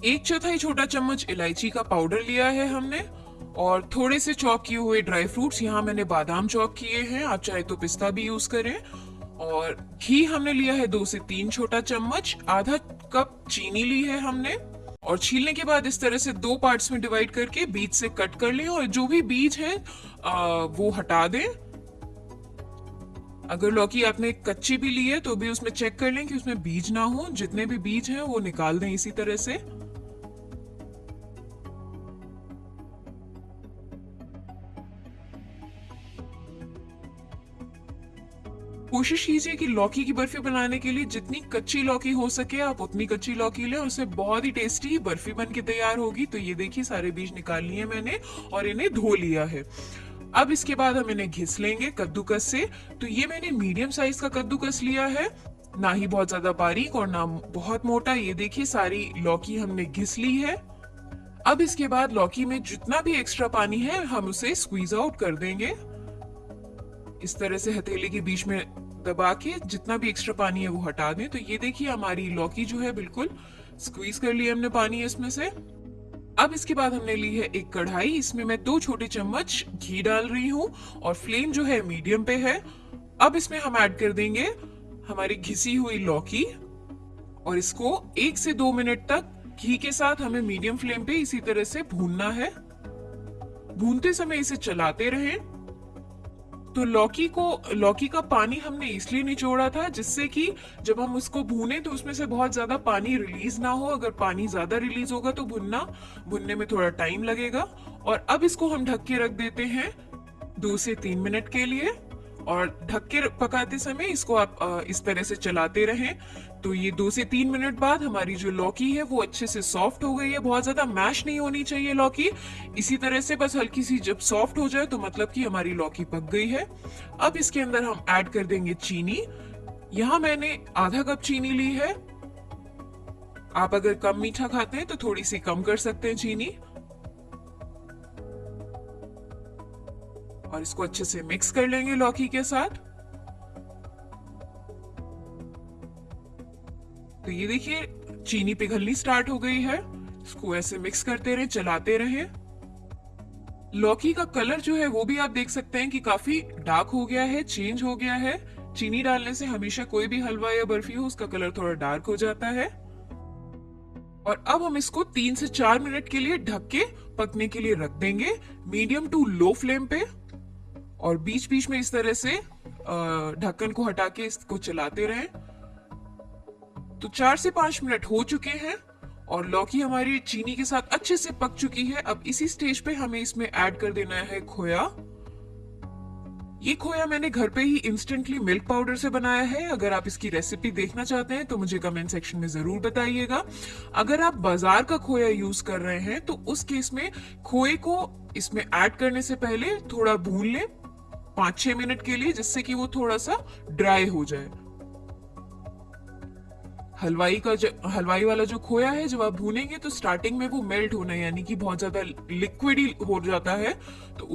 1/4 छोटा चम्मच इलायची का पाउडर लिया है हमने, और थोड़े से चॉप किए हुए ड्राई फ्रूट्स। यहाँ मैंने बादाम चॉप किए हैं, आप चाहे तो पिस्ता भी यूज करें। और घी हमने लिया है 2 से 3 छोटा चम्मच। आधा कप चीनी ली है हमने, और छीलने के बाद इस तरह से 2 पार्ट्स में डिवाइड करके बीच से कट कर लें, और जो भी बीज है वो हटा दें। अगर लौकी आपने कच्ची भी ली है तो भी उसमें चेक कर लें कि उसमें बीज ना हो। जितने भी बीज हैं वो निकाल दें इसी तरह से। कोशिश कीजिए कि लौकी की बर्फी बनाने के लिए जितनी कच्ची लौकी हो सके आप उतनी कच्ची लौकी लें, उससे बहुत ही टेस्टी बर्फी बन के तैयार होगी। तो ये देखिए सारे बीज निकाल लिए मैंने और इन्हें धो लिया है। अब इसके बाद हम इन्हें घिस लेंगे कद्दूकस से। तो ये मैंने मीडियम साइज का कद्दूकस लिया है, ना ही बहुत ज्यादा बारीक और ना बहुत मोटा। ये देखिए सारी लौकी हमने घिस ली है। अब इसके बाद लौकी में जितना भी एक्स्ट्रा पानी है हम उसे स्क्वीज आउट कर देंगे। इस तरह से हथेली के बीच में दबा के जितना भी एक्स्ट्रा पानी है वो हटा दें। तो ये देखिए हमारी लौकी जो है बिल्कुल स्क्वीज कर लिया हमने पानी इसमें से। अब इसके बाद हमने ली है एक कढ़ाई, इसमें मैं 2 छोटे चम्मच घी डाल रही हूँ और फ्लेम जो है मीडियम पे है। अब इसमें हम ऐड कर देंगे हमारी घिसी हुई लौकी और इसको 1 से 2 मिनट तक घी के साथ हमें मीडियम फ्लेम पे इसी तरह से भूनना है। भूनते समय इसे चलाते रहें। तो लौकी का पानी हमने इसलिए निचोड़ा था जिससे कि जब हम उसको भूने तो उसमें से बहुत ज्यादा पानी रिलीज ना हो। अगर पानी ज्यादा रिलीज होगा तो भुनने में थोड़ा टाइम लगेगा। और अब इसको हम ढक के रख देते हैं 2 से 3 मिनट के लिए। और ढक के पकाते समय इसको आप इस तरह से चलाते रहें। तो ये 2 से 3 मिनट बाद हमारी जो लौकी है वो अच्छे से सॉफ्ट हो गई है। बहुत ज्यादा मैश नहीं होनी चाहिए लौकी, इसी तरह से बस हल्की सी जब सॉफ्ट हो जाए तो मतलब कि हमारी लौकी पक गई है। अब इसके अंदर हम ऐड कर देंगे चीनी। यहाँ मैंने आधा कप चीनी ली है। आप अगर कम मीठा खाते हैं तो थोड़ी सी कम कर सकते हैं चीनी। और इसको अच्छे से मिक्स कर लेंगे लौकी के साथ। तो ये देखिए चीनी पिघलनी स्टार्ट हो गई है। इसको ऐसे मिक्स करते रहे, चलाते रहे। लौकी का कलर जो है वो भी आप देख सकते हैं कि काफी डार्क हो गया है, चेंज हो गया है। चीनी डालने से हमेशा कोई भी हलवा या बर्फी हो उसका कलर थोड़ा डार्क हो जाता है। और अब हम इसको 3 से 4 मिनट के लिए ढक के पकने के लिए रख देंगे, मीडियम टू लो फ्लेम पे। और बीच बीच में इस तरह से ढक्कन को हटा के इसको चलाते रहें। तो 4 से 5 मिनट हो चुके हैं और लौकी हमारी चीनी के साथ अच्छे से पक चुकी है। अब इसी स्टेज पे हमें इसमें ऐड कर देना है खोया। ये खोया मैंने घर पे ही इंस्टेंटली मिल्क पाउडर से बनाया है। अगर आप इसकी रेसिपी देखना चाहते हैं तो मुझे कमेंट सेक्शन में जरूर बताइएगा। अगर आप बाजार का खोया यूज कर रहे हैं तो उस केस में खोए को इसमें ऐड करने से पहले थोड़ा भून लें 5-6 मिनट के लिए, जिससे कि वो थोड़ा सा ड्राई हो जाए। हलवाई वाला जो खोया है जब आप भूनेंगे तो स्टार्टिंग में वो मेल्ट होना, यानी कि बहुत ज्यादा लिक्विड हो जाता है। तो